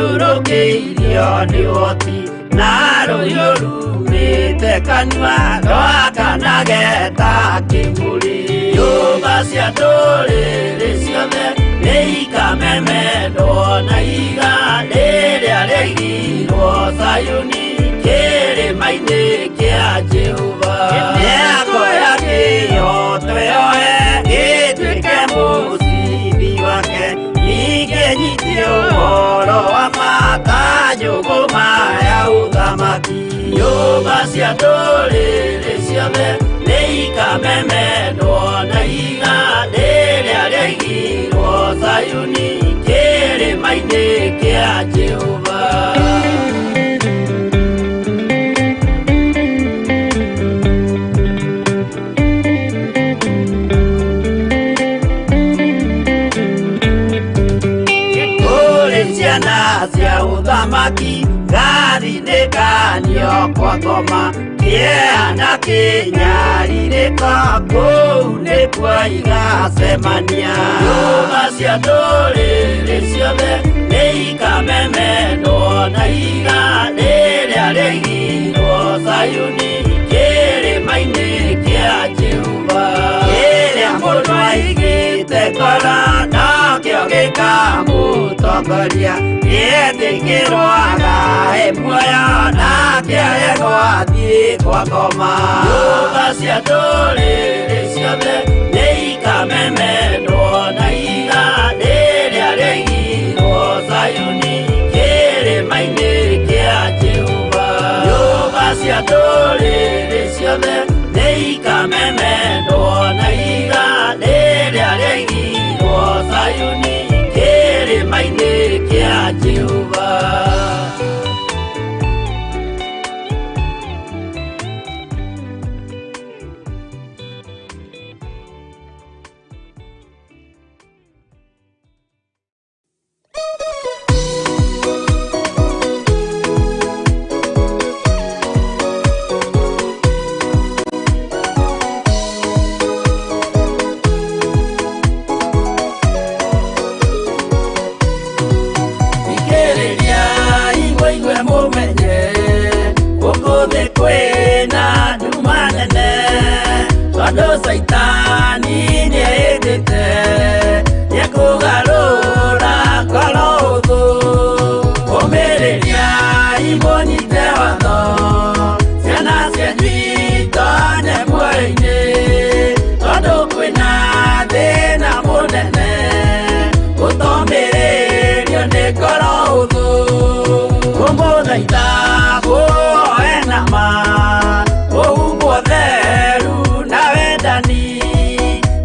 Thiũrũrũkĩirio nĩ woti na rũhiũ rumĩte kanua rwakanageta kĩmũrĩ. Nyũmba cia ndũrĩrĩ ciothe nĩikamemendwo na iga rĩrĩa rĩaigirwo Zayuni kĩrĩma-inĩ kĩa Jehova. Mĩako ya kĩhooto yoe gĩtuĩke mũcibi wake ningĩnyitio ũhoro wa makanjũgũ maya ũthamaki. Nyũmba cia ndũrĩrĩ ciothe nĩikamemendwo na iga rĩrĩa rĩaigirwo Zayuni kĩrĩma-inĩ kĩa Jehova. Ciana cia ũthamaki gathinĩkanio kwa ngoma kĩeana kĩnyarirĩka kũu nĩkuo igacemania. Nyũmba cia ndũrĩrĩ ciothe nĩikamemendwo na iga rĩrĩa rĩaigirwo Zayuni kĩrĩma-inĩ kĩa Jehova. Kĩrĩa mũndũ aigĩte ngoro nakĩo gĩkamũtongoria gĩtĩkĩrwaga muoyo nake agĩgwathi mũciĩ gwakoma nyũmba cia ndũrĩrĩ ciothe nĩ ikamemendwo na igandĩ rĩrĩa rĩigirwo Zayuni kĩrĩma-inĩ kĩa Jehova nyũmba cia ndũrĩrĩ ciothe nĩ ikamemendwo na igandĩ rĩrĩa rĩigirwo Zayuni kĩrĩma-inĩ kĩa Jehova. Saitani nĩendete nĩekũgarũra ngoro hũthũ ũmĩrĩria imũnyite watho ciana cianyu itonye muoyo-inĩ tondũ kwĩna thĩna mũnene ũtomĩrĩrio nĩ ngoro hũthũ ũmũthaitha mũhoe na ma ũhumbwo theru na wendani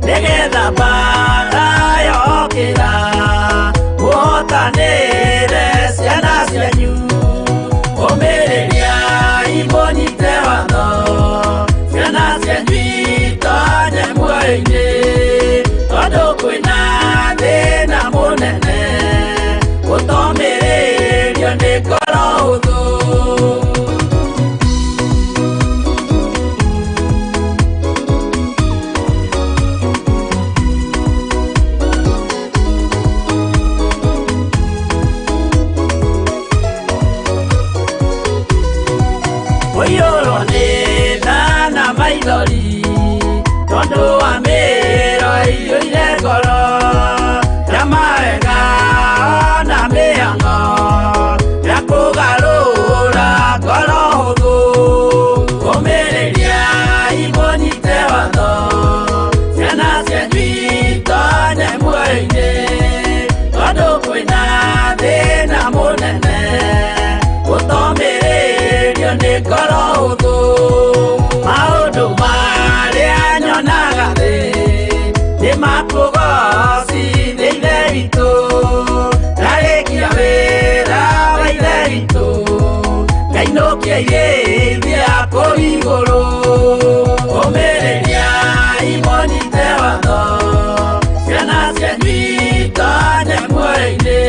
nĩgetha mbara yokĩra mũhotanĩre ciana cianyu ũmĩrĩria imũnyite watho ciana cianyu itonye muoyo-inĩ tondũ kwĩna thĩna mũnene ũtomĩrĩrio nĩ ngoro hũthũ. Tondũ wa mĩro ĩiyũire ngoro ya mawega na mĩhang'o ya kũgarũra ngoro hũthũ ũmĩrĩria imũnyite watho ciana cianyu itonye muoyo-inĩ tondũ kwĩna thĩna mũnene ũtomĩrĩrio nĩ ngoro hũthũ maũndũ marĩa nyonaga thĩ nĩ makũgocithia ithe witũ ndarĩkia wĩra wa ithe witũ ngainũkia irĩithia kũu igũrũ ũmĩrĩria imũnyite watho ciana cianyu itonye muoyo-inĩ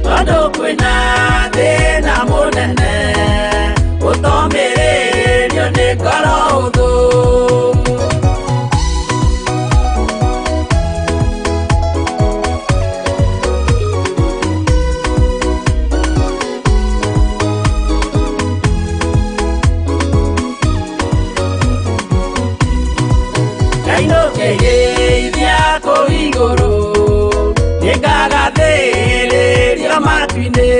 tondũ kwĩna thĩna mũnene ũtomĩrĩrio nĩ ngoro hũthũ. Ngainũkĩirĩithia kũu igũrũ nĩngagathĩrĩrio matu-inĩ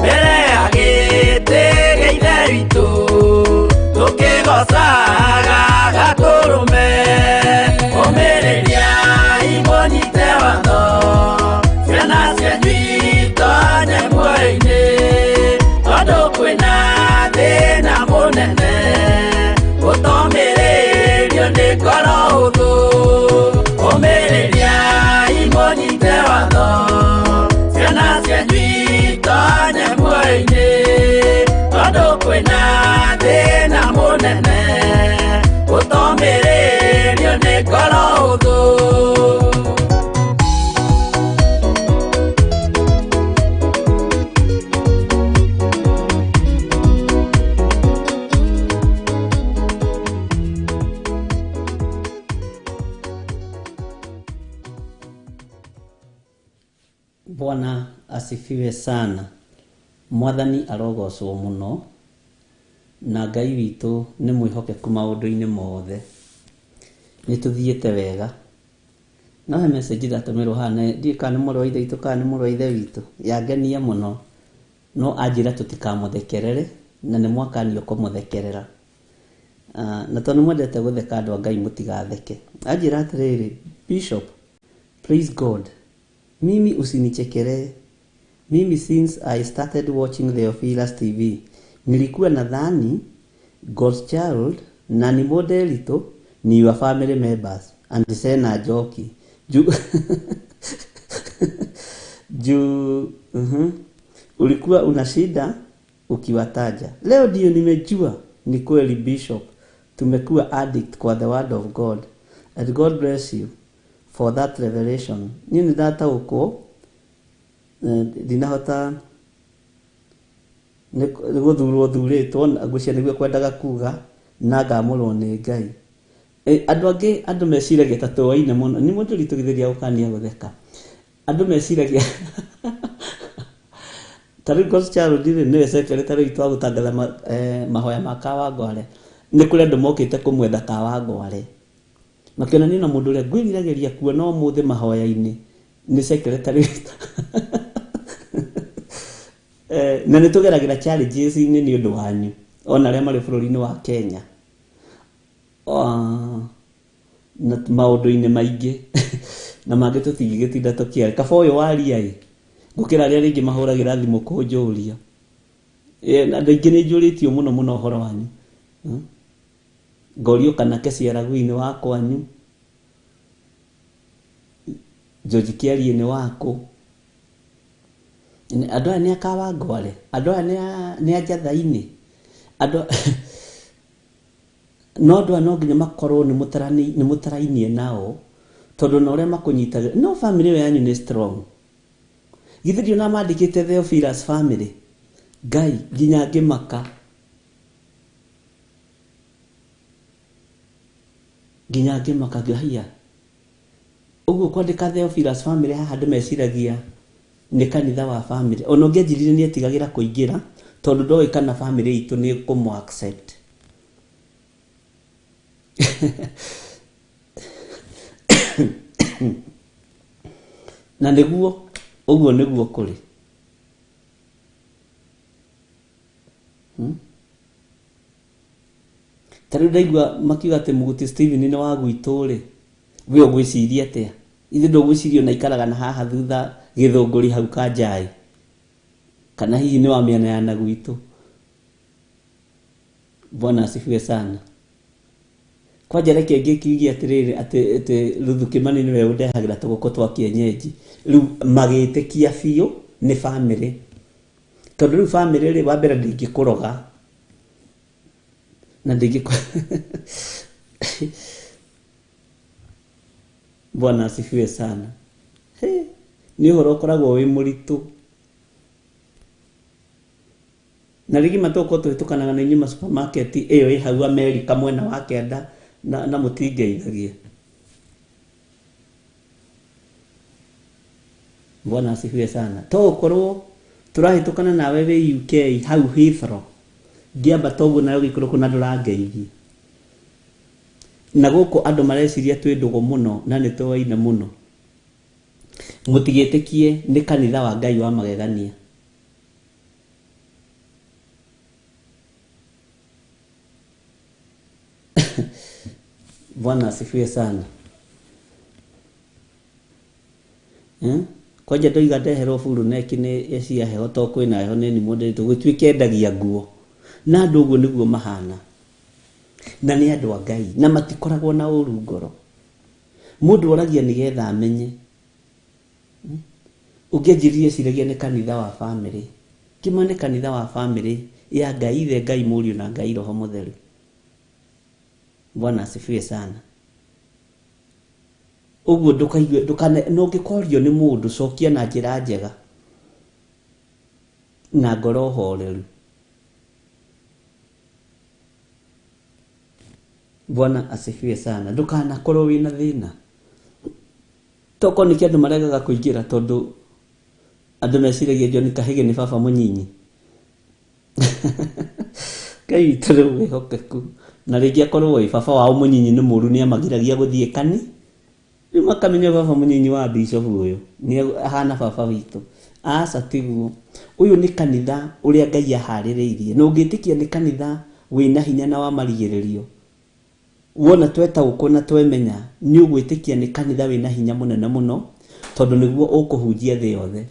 mbere ya gĩtĩ gĩa ithe witũ tũkĩgocaga gakũrũme ũmĩrĩria imũnyite watho ciana cianyu itonye muoyo-inĩ tondũ kwĩna thĩna mũnene ũtomĩrĩrio nĩ ngoro hũthũ ũmĩrĩria imũnyite watho ciana cianyu itonye muoyo-inĩ tondũ kwĩna thĩna mũnene ũtomĩrĩrio nĩ ngoro hũthũ. Bwana asifiwe sana. Mwathani arogocwo muno na Ngai witũ nĩ mwĩhokeku maũndũ-inĩ mothe. Nĩtũthiĩte wega. No he message ndatũmĩrwo hana ndiĩ kana nĩ mũrũ wa ithe witũ kana nĩ mũrũ wa ithe witũ yangenia mũno no anjĩra tũtikamũthekerere na nĩ mwakanio kũmũthekerera. Na tondũ mwendete gũtheka andũ a Ngai mũtigatheke. Anjĩra atĩrĩrĩ, Bishop, praise God, mimi usinichekere. Mimi since I started watching Theophilas TV nilikuwa nadhani God's Child na ni modelito ni your family members and sena joki juu ulikuwa una shida ukiwataja. Leo ndio nimejua ni kweli Bishop, tumekuwa addict kwa the word of God, and God bless you for that revelation. Nini data uko dinahota niguthurwo thurĩtwo ngũcia nĩguo kwendaga kuga na ngamũrwo nĩ Ngai. Andũ meciragia ta tũwaine mũno, nĩ mũndũ ritũgithĩria gũkania gũtheka. Andũ meciragia tarĩ God's Child nĩwe secretary witũ wa gũtangatha mahoya ma Kawangware. Nĩ kũrĩ andũ mokĩte kũmwetha Kawangware, makĩona niĩ na mũndũ ũrĩa ngwĩriragĩria kuona ũmũthĩ mahoya-inĩ nĩ secretary witũ. Na nĩ tũgeragĩra challenges nĩ ũndũ wanyu, ona arĩa marĩ bũrũri-inĩ wa Kenya na maũndũ-inĩ maingĩ na mangĩ tũtingĩgĩtinda tũkĩaria. Kaba ũyũ waria-ĩ gũkĩra arĩa rĩngĩ mahũragĩra thimũ kũnjũria. Na andũ aingĩ nĩ njũrĩtio mũno mũno ũhoro wanyu, ngorio kana Kĩciaragui-inĩ wa kwanyu, George Kĩarie nĩ wakũ. Andũ aya nĩ a Kawangware, andũ aya nĩ a Njatha-inĩ, andũ no andũ aya no nginya makorwo nĩ mũtarainie nao, tondũ na ũrĩa makũnyitaga no family ĩyo yanyu nĩ strong. Githĩ ndio na mandĩkĩte Theophilas family, Ngai nginya ngĩmaka, ngahia ũguo kwandĩka Theophilas family haha andũ meciragia nĩ kanitha wa family. Ona ũngĩanjirire nĩ etigagĩra kũingĩra tondũ ndoĩ kana family itũ nĩ kũmũ accept. Na nĩguo ũguo nĩguo kũrĩ. Tarĩu ndaigua makiuga atĩ Mũguti Stephen nĩ wa gwitũ-rĩ, we ũgwĩciria atĩa? Ithe ndũgwĩciria na ikaraga na haha thutha gĩthũngũri hau Kanjai, kana hihi nĩ wa mĩena ya na gwitũ? Bwana asifiwe sana. Kwanja reke ngĩkiugia atĩrĩrĩ atĩ Ruth Kimani nĩwe ũndehagĩra tũgũkũ twa kĩenyenji, rĩu magĩtĩkia biũ nĩ family, tondũ rĩu family rĩ wa mbere ndĩngĩkũroga na Bwana asifiwe sana. Nĩ ũhoro ũkoragwo wĩ mũritũ, na rĩngĩ matũkorwo tũhĩtũkanaga na inyuĩ supermarket ĩyo ĩ hau Amerika mwena wa kenda na mũtingeithagia. Bwana asifiwe sana. To ũkorwo tũrahĩtũkana nawe wĩ UK hau Heathrow, ngĩamba toguo nayo gĩkũrũkũ na ndũrangeithia. Na gũkũ andũ mareciria twĩ ndũgũ mũno na nĩ tũwaine mũno. Mũtigĩtĩkie nĩ kanitha wa Ngai wa magegania. Bwana asifiwe sana. Kwanja ndoiga ndeherwo buru neki nĩ cia heho to kwĩna heho nĩ mũndũ tũgĩtuĩke endagia nguo, na andũ ũguo nĩguo mahana, na nĩ andũ a Ngai na matikoragwo na ũru ngoro. Mũndũ oragia nĩgetha amenye. Ũngĩanjĩrire ciragia nĩ kanitha wa family, kĩmwe nĩ kanitha wa family ya Ngai, Ithe Ngai Mũriũ na Ngai Roho Mũtheru. Bwana asifiwe sana. Ũguo ndũkaigue no ũngĩkorio nĩ mũndũ cokia na njĩra njega na ngoro horeru. Bwana asifiwe sana. Ndũkanakorwo wĩna thĩna. Toko nĩ kĩandũ maregaga kũingĩra tondũ andũ meciragia John Kahĩge nĩ baba mũnyinyi. Ngai witũ nĩ mwĩhokeku, na rĩngĩ akorwo wĩ baba wao mũnyinyi nĩ mũru nĩ amagiragia gũthiĩ kani. Rĩu makamenya baba mũnyinyi wa Bishop ũyũ nĩ ahana baba witũ. Aca tiguo. uyu ni kanitha uria Ngai ahaririirie na ungitikia ni kanitha wina hinya na wa marigiririo wona tweta uko na twemenya ni ugwitikia ni kanitha wina hinya munene muno tondu niguo ukuhunjia thi yothe.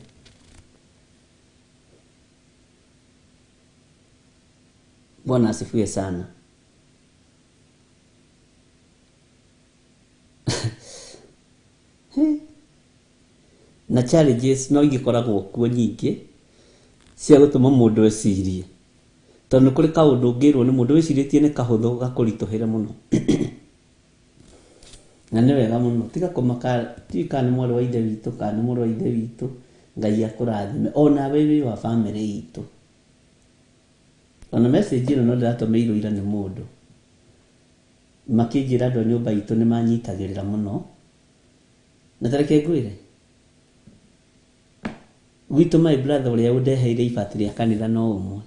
Bwana asifiwe sana. Na challenges no igikoragwo kuo nyingi cia gutuma mundu ecirie tondu kuri kaundu ngirwo ni mundu eciritie ni kahuthu gakurituhire muno. Na ni wega muno tiga kumaka tika ni mwana wa ithe witu kana ni mwana wa ithe witu Ngai akurathime ona wewe wa family itu. Ona message ino no ndatumirwo ira ni mundu makinjira andu nyumba itu ni manyitagirira muno na tareke ngwire witu my brother uria undeheire ibati ria kanitha no umwe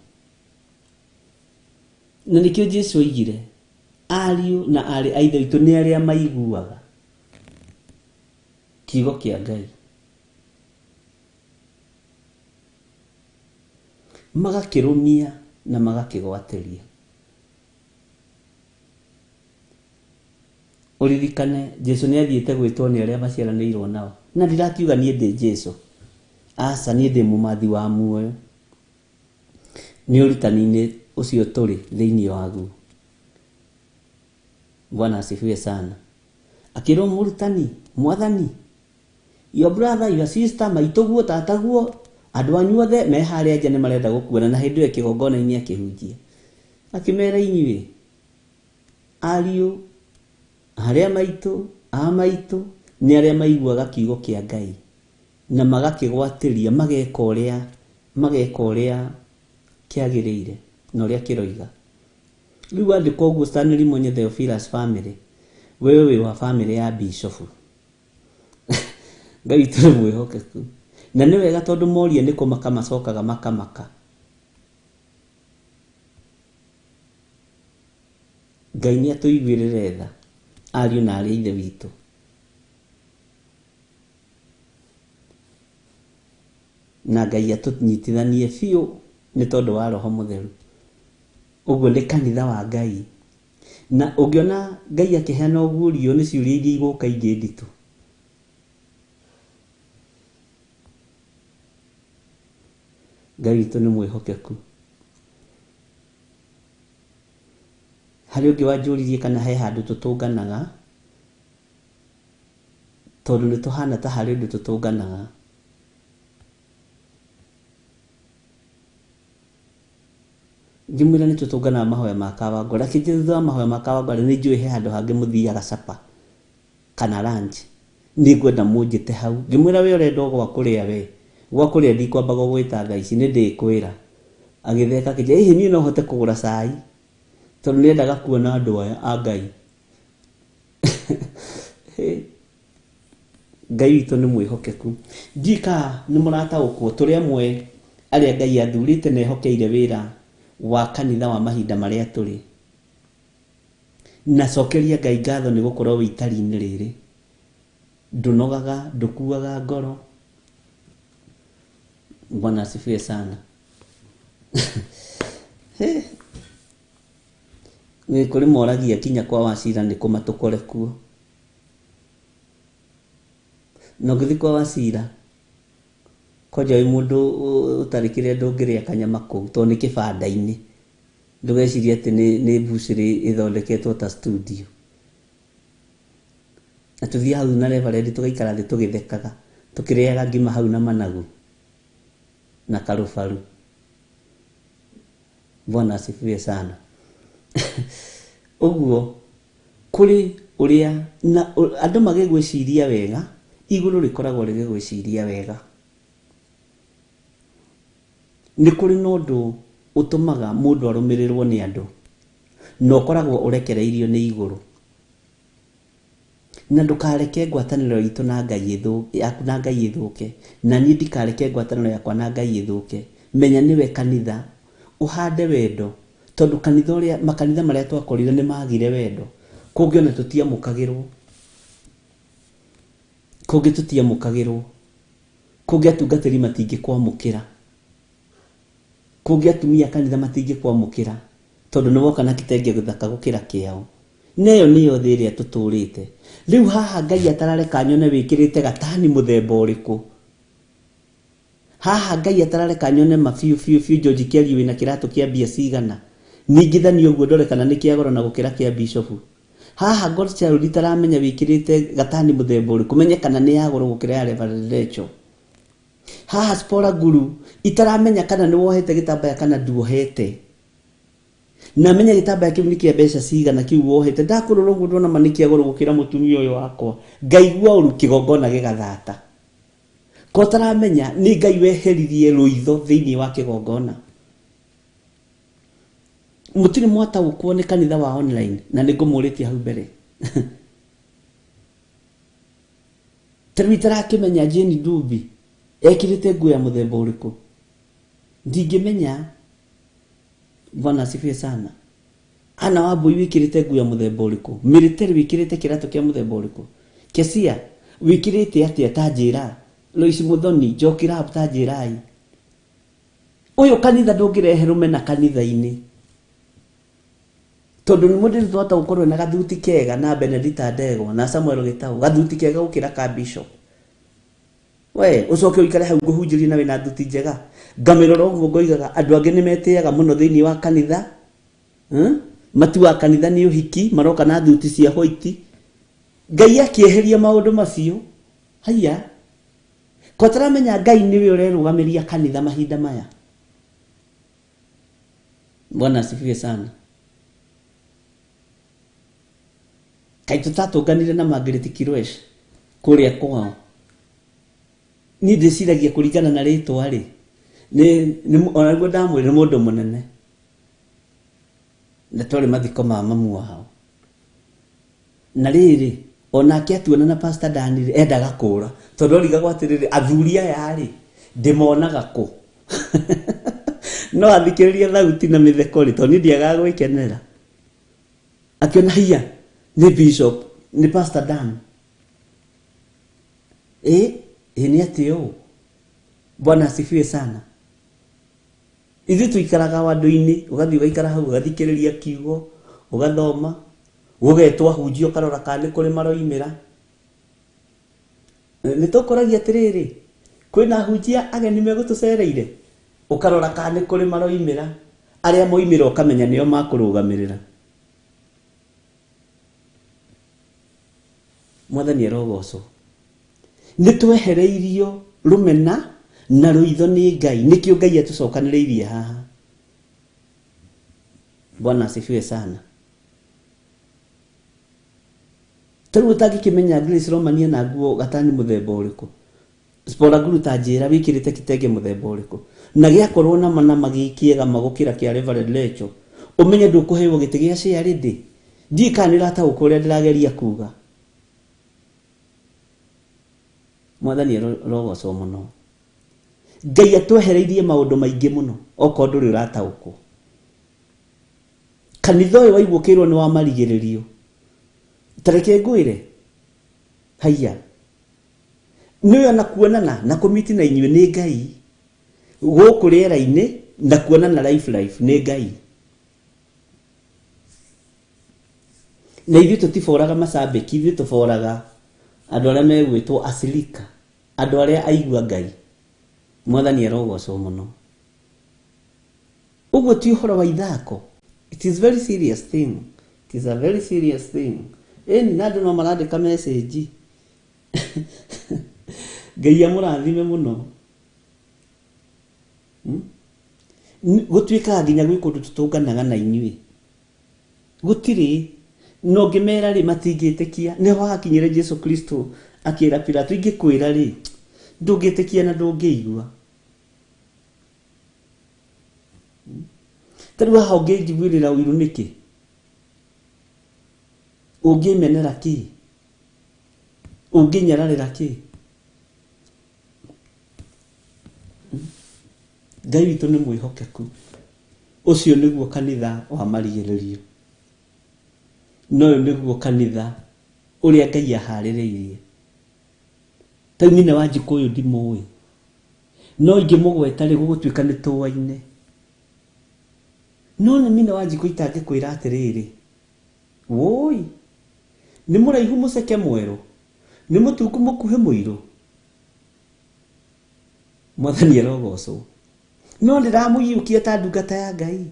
na nikio Jesu oigire ariu na ari aithe itu ni aria maiguaga kiugo kia Ngai magakirumia na magakigwatiria. Uririkane Jesu ni athiite gwitwo ni aria maciaranirwo nao na ndirakiuga nie ndi Jesu asa ni ndi mumathi wa muoyo ni uritani-ini ucio turi thiini waguo. Bwana asifiwe sana. Akirwo murutani mwathani your brother your sister maituguo tataguo andu anyu othe me haria nja ni marenda gukuona na hindi kigongona-ini akihunjia akimera inyuĩ ariu haria maitu amaitu ni aria maiguaga kiugo kia Ngai na magakigwatiria mageka uria kiagiriire na uria kiroiga. Riu andiko uguo Stanley Monye Theophilus family wewe wa family ya bishop Ngai tumwihokeku na ni wega tondu morie ni kumaka macokaga makamaka. Ngai ni atuiguirire tha ariu na ari ithe witu. Na Ngai atunyitithanie biu ni tondu wa Roho Mutheru. Uguo ni kanitha wa Ngai na ungiona Ngai akiheana ugurio ni ciuria iria iguka ingi nditu. Ngai witu ni mwihokeku. Hari ungi wanjuririe kana he handu tutunganaga tondu ni tuhana ta hari undu tutunganaga. Ngimwira ni tutunganaga mahoya ma Kawangware lakini thutha wa mahoya ma Kawangware ni njui he handu hangi muthiaga capa kana lunch ni ngwenda munjite hau. Ngimwira we urenda gwa kuria we gwa kuria ndi kwamba gwita thaa ici ni ndikwira agitheka kije hihi ni no hote kugura cai tondu ni endaga kuona andu aya a Ngai. Ngai witu ni mwihokeku. Ndika ni murataukwo turi amwe aria Ngai athurite na ehokeire wira wa kanitha wa mahinda maria turi na cokeria Ngai ngatho ni gukorwo witari-ini riri ndunogaga ndukuaga ngoro. Bwana asifiwe sana. Ni kuri moragia kinya kwa Wacira ni kumatukore kuo no githi kwa Wacira koja wi mundu utarikire ndungiria kanyama kuu to ni kibanda-ini ndugeciria ati ni buciri ithondeketwo ta studio na tuthia hau na reverend tugaikara thi tugithekaga tukiriaga ngima hau na managu na karufaru. Bwana asifiwe sana. Uguo kuri uria na andu magigwiciria wega iguru rikoragwo rigigwiciria wega ni kuri nondu utumaga mundu arumirirwo ni andu no koragwo urekereirio ni iguru na ndukareke ngwataniro itu na Ngai yaku na Ngai ithuke na ni ndikareke ngwataniro yakwa na Ngai ithuke. Menya niwe kanitha uhande wendo tondu kanitha uria makanitha maria twakorire ni magire wendo kungiona tutiamukagirwo kungi tutiamukagirwo kungi atungatiri matingi kwamukira kungi atumia kanitha matingi kwamukira tondu niwoka na kitenge guthaka gukira kiao neyo niyo thĩ ĩrĩa tũtũrĩte rĩu haha Ngai atarareka nyone wĩkĩrĩte gatani muthemba ũrĩkũ haha Ngai atarareka nyone mabiũ George Kelly wĩna kĩratũ kĩa mbia cigana ningithanio ũguo ndorekana nĩ kĩa goro na gũkĩra kĩa bishop haha Godchild itaramenya wĩkĩrĩte gatani muthemba ũrĩkũ menyekana nĩ ya goro gũkĩra ya Reverend Rachel haha Spora Guru itaramenya kana nĩ wohete gĩtambaya kana nduohete na menya gĩtambaya kĩu nĩ kĩa mbeca cigana kĩu wohete ndakurora ũguo ndona manikia goro gũkĩra mũtumia ũyũ wakwa ngaigua ũru kĩgongona gĩgathata ko taramenya nĩ Ngai weheririe rũitho thĩinĩ wa kĩgongona mutini mwata gũkwo nĩ kanitha wa online na nĩ ngũmũrĩtie hau mbere Twitter akimenya Jane Dubi ekirite nguo ya muthemba ũrĩkũ ndingĩmenya Bwana asifiwe sana ana Wambui wikirite nguo ya muthemba ũrĩkũ military wikirite kĩratũ kĩa muthemba ũrĩkũ Kesia wikirite atia tanjira Loisi Muthoni Jokira tanjirai uyu kanitha ndũngĩrehe rũmena kanitha-inĩ tondu nĩ mũndũ twata gũkorwo na gathuti kega na Benedict Ndegwa na Samuel Gitau gathuti kega gũkĩra ka bishop we ucoke uikare hau nguhunjĩrie na wĩna thuti njega ngamirora ũguo ngoigaga andũ angĩ nĩ metĩaga mũno thĩinĩ wa kanitha matu wa kanitha nĩ ũhiki maroka na thuti cia white Ngai akĩeheria maũndũ macio haya ko taramenya Ngai nĩwe ũrerũgamĩria kanitha mahinda maya Bwana asifiwe sana kai tutatũnganire na Margaret Kiroesh kũrĩa kwao ni ndĩciragia kũringana na rĩtwa rĩ nĩ onaguo ndamwĩra mũndũ mũnene na twarĩ mathiko ma mamu wao na rĩrĩ onake atuona na Pastor Danny endaga kũra tondũ rigagwo atĩrĩrĩ athuri aya rĩ ndĩmonaga kũ no athikĩrĩria thauti na mĩtheko rĩ tondũ ndiagaga gwĩkenera akiona hiya ni bishop ni Pastor Dan ni atĩũ Bwana asifiwe sana ithuĩ tuikaraga wandũ-inĩ ũgathiĩ ũgaikara hau ũgathikĩrĩria kiugo ũgathoma ũgetwo ahunjio karora kana nĩ kũrĩ maroimĩra nĩ tũkũragia atĩrĩrĩ kwĩna ahunjia ageni megũtũcereire ũkarora kana nĩ kũrĩ maroimĩra arĩa moimĩra ũkamenya nĩo makũrũgamĩrĩra Mwathani arogocwo nĩ twehereirio rũmena na rũitho nĩ Ngai nĩkĩo Ngai atũcokanĩrĩirie haha Bwana asifiwe sana tarĩu ũtangĩkĩmenya Grace Romania na nguo gatani mũthemba ũrĩkũ Spora Guru tanjĩra wĩkĩrĩte kitenge mũthemba ũrĩkũ na gĩakorwo na mana magĩkĩega magũkĩra kĩa Reverend Rachel ũmenye ndũkũheyo gĩtĩ gĩa share ndĩ ndikanĩra ta ũkũrĩa ndĩrageria kuga Mwathani rogocwo mũno Ngai atwehereirie maũndũ maingĩ mũno okorwo ndũrĩ ũrataũkwo kanitha ũyũ waiguũkĩrwo nĩ wa marigĩrĩrio tareke ngwĩre haya nĩyo na kuonana na komiti na inyuĩ nĩ Ngai gũkũ rĩera-inĩ na kuonana life nĩ Ngai na ithuĩ tũtiboraga macambĩki ithuĩ tũboraga andũ arĩa megwĩtwo acirika andũ arĩa aigua Ngai Mwathani arogocwo mũno ũguo ti ũhoro wa ithako it is very serious thing it is a very serious thing na andũ no marandĩka message Ngai amũrathime mũno gũtuĩka nginya gwĩ kũndũ tũtũnganaga na inyuĩ gũtirĩ no ngĩmera rĩ matingĩtĩkia nĩho hakinyire Jesu Kristo akĩra Pilato ingĩkwĩra rĩ ndũngĩtĩkia na ndũngĩigua tarĩu haha ũngĩnjiguĩrĩra ũiru nĩkĩ ũngĩmenera kĩ ũngĩnyararĩra kĩ Ngai witũ nĩ mwĩhokeku ũcio nĩguo kanitha wa marigĩrĩrio no ũyũ nĩguo kanitha ũrĩa Ngai aharĩrĩirie tarĩu nyina wa Njikũyũ ndimũĩ no ingĩmũgweta rĩ gũgũtuĩka nĩ tũwaine no nĩ mina Wanjikũ itangĩkwĩra atĩrĩrĩ, woi nĩ mũraihu mũceke mwerũ, nĩ mũtungu mũkuhĩ mũirũ. Mwathani arogocwo. No ndĩramũiyũkia ta ndungata ya Ngai,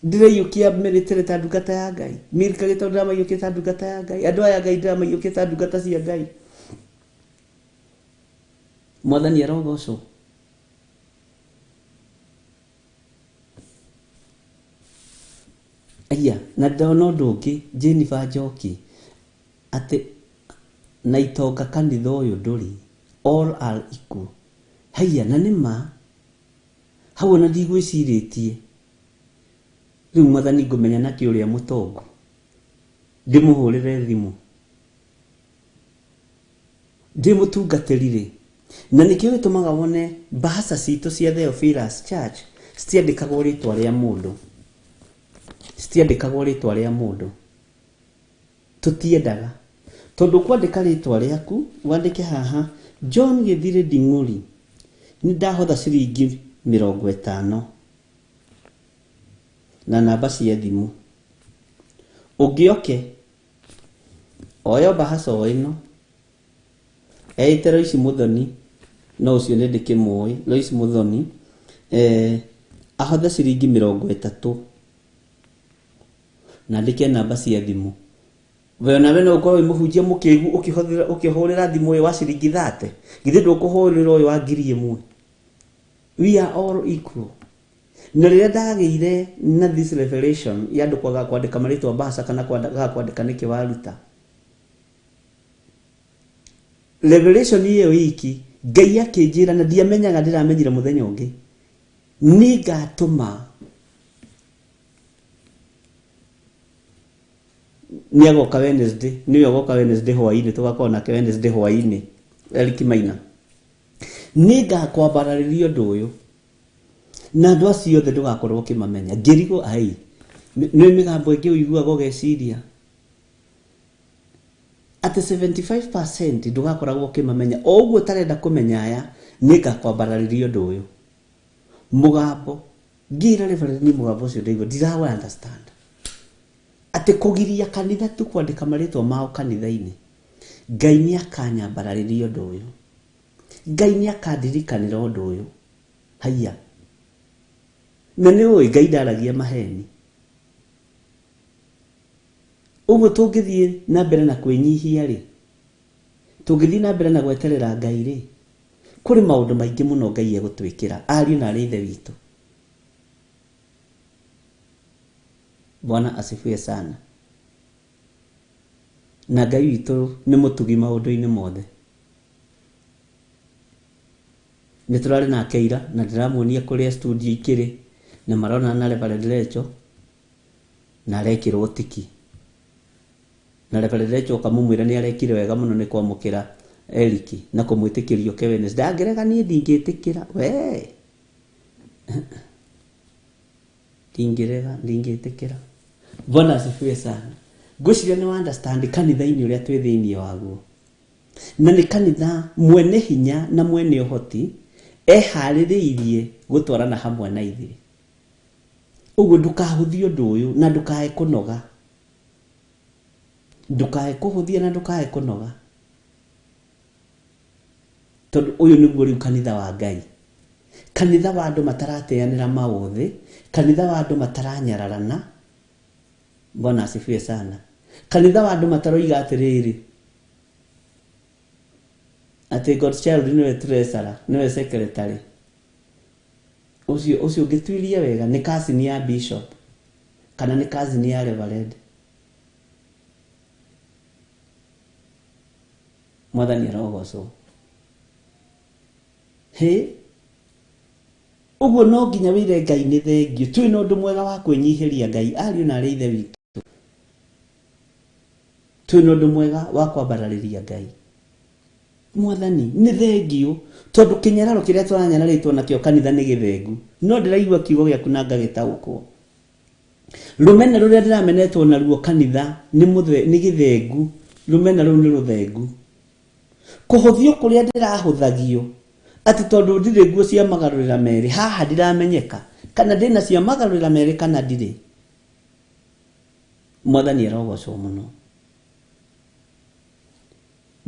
ndĩraiyũkia mĩrĩtĩre ta ndungata ya Ngai, Milka Gĩtaũ ndĩramaiyũkia ta ndungata ya Ngai, andũ aya Ngai ndĩramaiyũkia ta ndungata cia Ngai. Mwathani arogocwo. Aya, na ndona ũndũ ũngĩ, Jennifer Njoki atĩ na itonga kanitha ũyũ ndũrĩ, all are equal. Haya, na nĩma hau ona ndigwĩcirĩtie rĩu Mwathani ngũmenya na kĩũrĩa mũtongu ndĩmũhũrĩre thimũ ndĩmũtungatĩrire. Na nĩkĩo gĩtũmaga wone mbahaca citũ cia Theophilus Church citiandĩkagwo rĩtwa rĩa mũndũ, citiandĩkagwo rĩtwa rĩa mũndũ. Tũtiendaga tondũ kwandĩka rĩtwa rĩaku wandĩke haha John Gĩthire Nding'ũri, nĩ ndahotha ciringi 50 na namba cia thimũ. Ũngĩoke oyo mbahaca ĩno eite Lois Muthoni, no ũcio nĩ ndĩkĩmũĩ Lois Muthoni, ahotha ciringi 30 na ndĩke namba cia thimũ. We nawe no ũkorwo mũhunjia mũkĩgu ũkĩhũrĩra thimũ ĩyo wa ciringi 30, githĩ ndũkũhũrĩra ũyũ wa 1000. We are all equal. Na rĩrĩa ndagĩire na this revelation ya andũ kwaga kwandĩka marĩtwa mbahaca kana kwaga kwandĩka nĩkĩ waruta, revelation ĩyo iki Ngai akĩnjĩra na ndiamenyaga ndĩramenyire mũthenya ũngĩ, nĩ ngatũma nĩ agoka Wednesday, nĩ agoka Wednesday hwaĩ-inĩ, tũgakorwo nake Wednesday hwaĩ-inĩ, Eric Maina. Nĩ ngakwambarĩria ũndũ ũyũ na andũ acio othe ndũgakorwo ũkĩmamenya. Ngĩrigwo ai nĩ mĩgambo ĩngĩ ũiguaga ũgeciria atĩ 75% ndũgakoragwo ũkĩmamenya. O ũguo ũtarenda kũmenya aya, nĩ ngakwambarĩria ũndũ ũyũ. Mũgambo ngira reverend ni mũgambo ũcio ndaigua ndirawa understand atĩ kũgiria kanitha tu kwandĩka marĩtwa mao kanitha-inĩ. Ngai nĩ akanyambarĩria ũndũ ũyũ, Ngai nĩ akandirikanĩra ũndũ ũyũ. Haya, na nĩ ũĩ Ngai ndaragia maheni. Ũguo tũngĩthiĩ na mbere na kwĩnyihia rĩ, tũngĩthiĩ na mbere na gweterera Ngai rĩ, kũrĩ maũndũ maingĩ mũno Ngai egũtwĩkĩra. Ariũ na arĩ ithe witũ, Bwana asifiwe sana. Na Ngai witũ nĩ mũtugi maũndũ-inĩ mothe. Nĩ tũrarĩ na Keira na ndĩramuonia kũrĩa studio ikĩrĩ na marona na Reverend Rachel na arekĩrwo tiki. Na Reverend Rachel kamũmwĩra nĩ arekire wega mũno nĩ kwamũkĩra Eric na kũmwĩtĩkĩrio ke Wednesday. Ndangĩrega niĩ ndingĩtĩkĩra we ndingĩtĩkĩra. Bwana asifiwe sana. Ngwĩciria nĩ understand kanitha-inĩ ũrĩa twĩ thĩinĩ waguo, na nĩ kanitha mwene hinya na mwene ũhoti eharĩrĩirie gũtwarana hamwe na ithuĩ. Ũguo ndũkahũthie ũndũ ũyũ na ndũkae kũnoga, ndũkae kũhũthia na ndũkae kũnoga, tondũ ũyũ nĩguo rĩu kanitha wa Ngai, kanitha wa andũ matarateanĩra maũthĩ, kanitha wa andũ mataranyararana. Bwana asifiwe sana. Kanitha wa andũ mataroiga atĩrĩrĩ atĩ God's child nĩwe treasurer, nĩwe secretary. Ũcio ũngĩtuiria wega nĩ cousin ya bishop kana nĩ cousin ya reverend. Mwathani arogocwo. He ũguo no nginya wĩre Ngai nĩ thengio. Twĩ na ũndũ mwega wa kwĩnyihĩria Ngai, ariũ na arĩ ithe witũ. Twĩ na ũndũ mwega wa kwambarĩria Ngai. Mwathani nĩ thengio, tondũ kĩnyararo kĩrĩa tũranyararĩtwo nakĩo kanitha nĩ gĩthengu. No ndĩraigua kiugo gĩaku na ngagĩtaũkwo. Rũmena rũrĩa ndĩramenetwo naruo kanitha nĩ gĩthengu. Rũmena rũu nĩ rũthengu. Kũhũthio kũrĩa ndĩrahũthagio atĩ tondũ ndirĩ nguo cia magarũrĩra merĩ haha ndiramenyeka, kana ndina cia magarurira meri kana ndiri mwathani arogocwo muno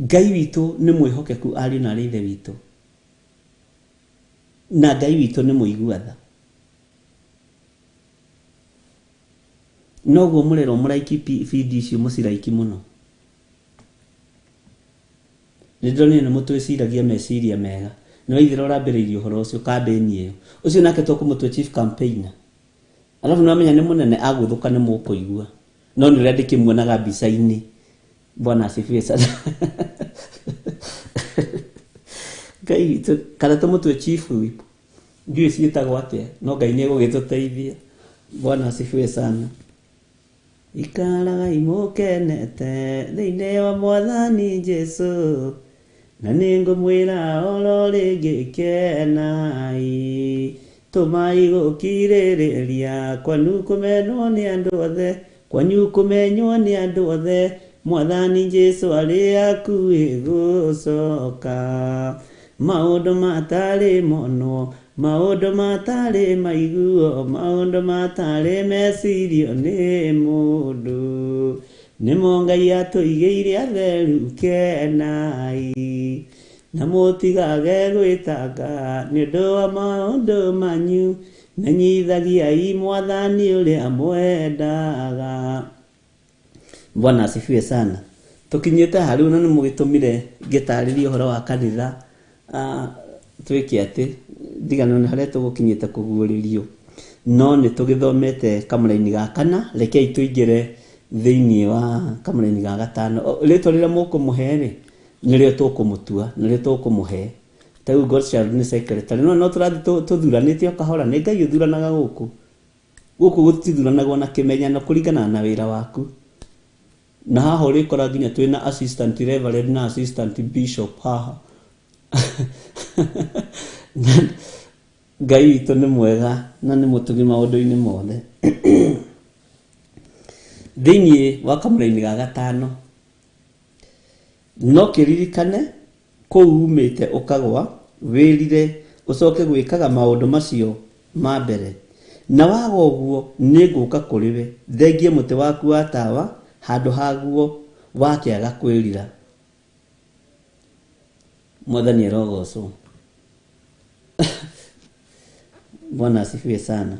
Ngai witu ni mwihokeku ari na rithe witu na Ngai witu ni muiguatha noguo murero muraiki feed icio musiraiki muno nindone ni mutwiciragia meciria mega no ithiro rambiririe uhoro ucio campaign iyo ucio nake tukumutwe chief campaigner alafu no amenya ni munene aguthuka ni mukuigua no ni rendi kimuonaga bica-ini bwana asifiwe sana Ngai kana tumutwe chief whip ndiye ciitagwo atia no Ngai ni egugituteithia bwana asifiwe sana ikaraga imukenete thiini wa mwathani Jesu na ningumwira oro ringi kenai tumai gukiririria kwanu kumenwo ni andu othe kwanyu kumenywo ni andu othe mwathani Jesu ari akuhi gucoka maundu matari mono maundu matari maiguo maundu matari mecirio ni mundu nimo Ngai atuigeire atheru kenai na mutigage gwitanga ni undu wa maundu manyu menyithagiai mwathani uria mwendaga bwana asifiwe sana tukinyite hariu na ni mugitumire ngitariria uhoro wa kanitha twiki ati digano haria tugukinyite kuguuririo no ni tugithomete kamuraini ga kana rekei tuingire thiini wa kamuraini ga gatano rito rira mukumuhe nirio tukumutua nirio tukumuhe tau God's child ni secretary no turathi tuthuranite kahora ni Ngai uthuranaga guku gutithuranagwo na kimenyano kuringana na wira waku na haha urikora nginya twina assistant reverend na assistant bishop haha Ngai witu ni mwega na ni mutugi maundu-ini mothe thiini wa kamuraini ga gatano no kiririkane kou umite ukagwa wirire ucoke gwikaga maundu macio ma mbere na waga uguo ni nguka kuriwe thengie muti waku wa tawa handu haguo wakiaga kwirira mwathani arogocwo bwana asifiwe sana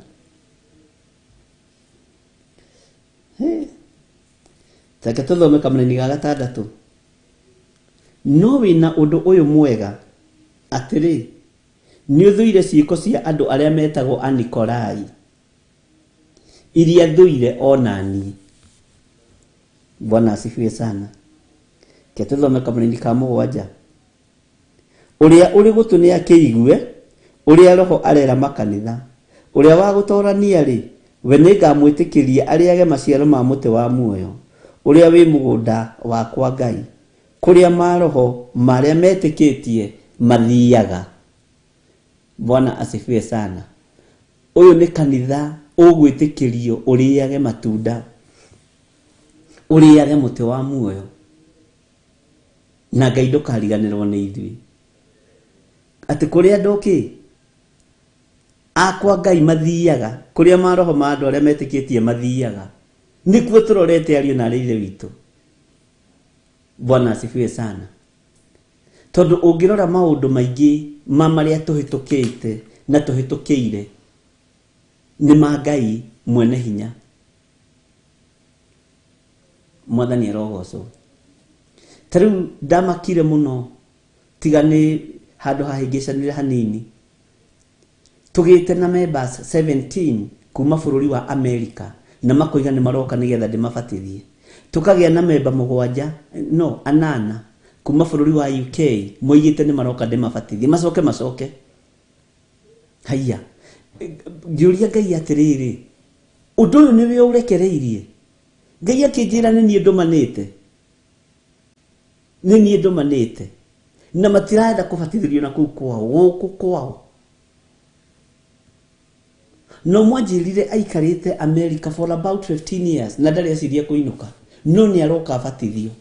taka tuthome kamuraini ga gatandatu no wina undu uyu mwega atiri ni uthuire ciiko cia andu aria metagwo Anikolai iria thuire onani bwana asifiwe sana ketuthome kamuraini ka mugwanja uria uri gutunia kiigue uria roho arera makanitha uria wa gutorania ri we ningamwitikiria ariage maciaro ma muti wa muoyo uria wi mugunda wakwa Ngai kuria maroho maria metikitie mathiaga bwana asifiwe sana uyu ni kanitha ugwitikirio uriage matunda uriage muti wa muoyo na Ngai ndukariganirwo ni ithui ati kuria ndoki akwa Ngai mathiaga kuria maroho ma andu aria metikitie mathiaga nikuo turorete ario na rithe witu bwana asifiwe sana tondu ungirora maundu maingi maria tuhitukite na tuhitukire ni ma Ngai mwene hinya mwathani arogocwo tariu ndamakire muno tigani handu hahingicanire hanini tugite na members 17 kuma bururi wa America na makoiga ni maroka nigetha ndimabatithie tukagia na member mugwanja no anana kuma bururi wa UK moigite ni maroka ndimabatithie macoke haya ngiuria Ngai atiriri undu uyu niwe urekereirie Ngai akinjira ni nie ndumanite na matiraenda kubatithirio na kuu kwao guku kwao no mwanjirire aikarite America for about 15 years na ndari aciria kuinuka no ni aroka abatithio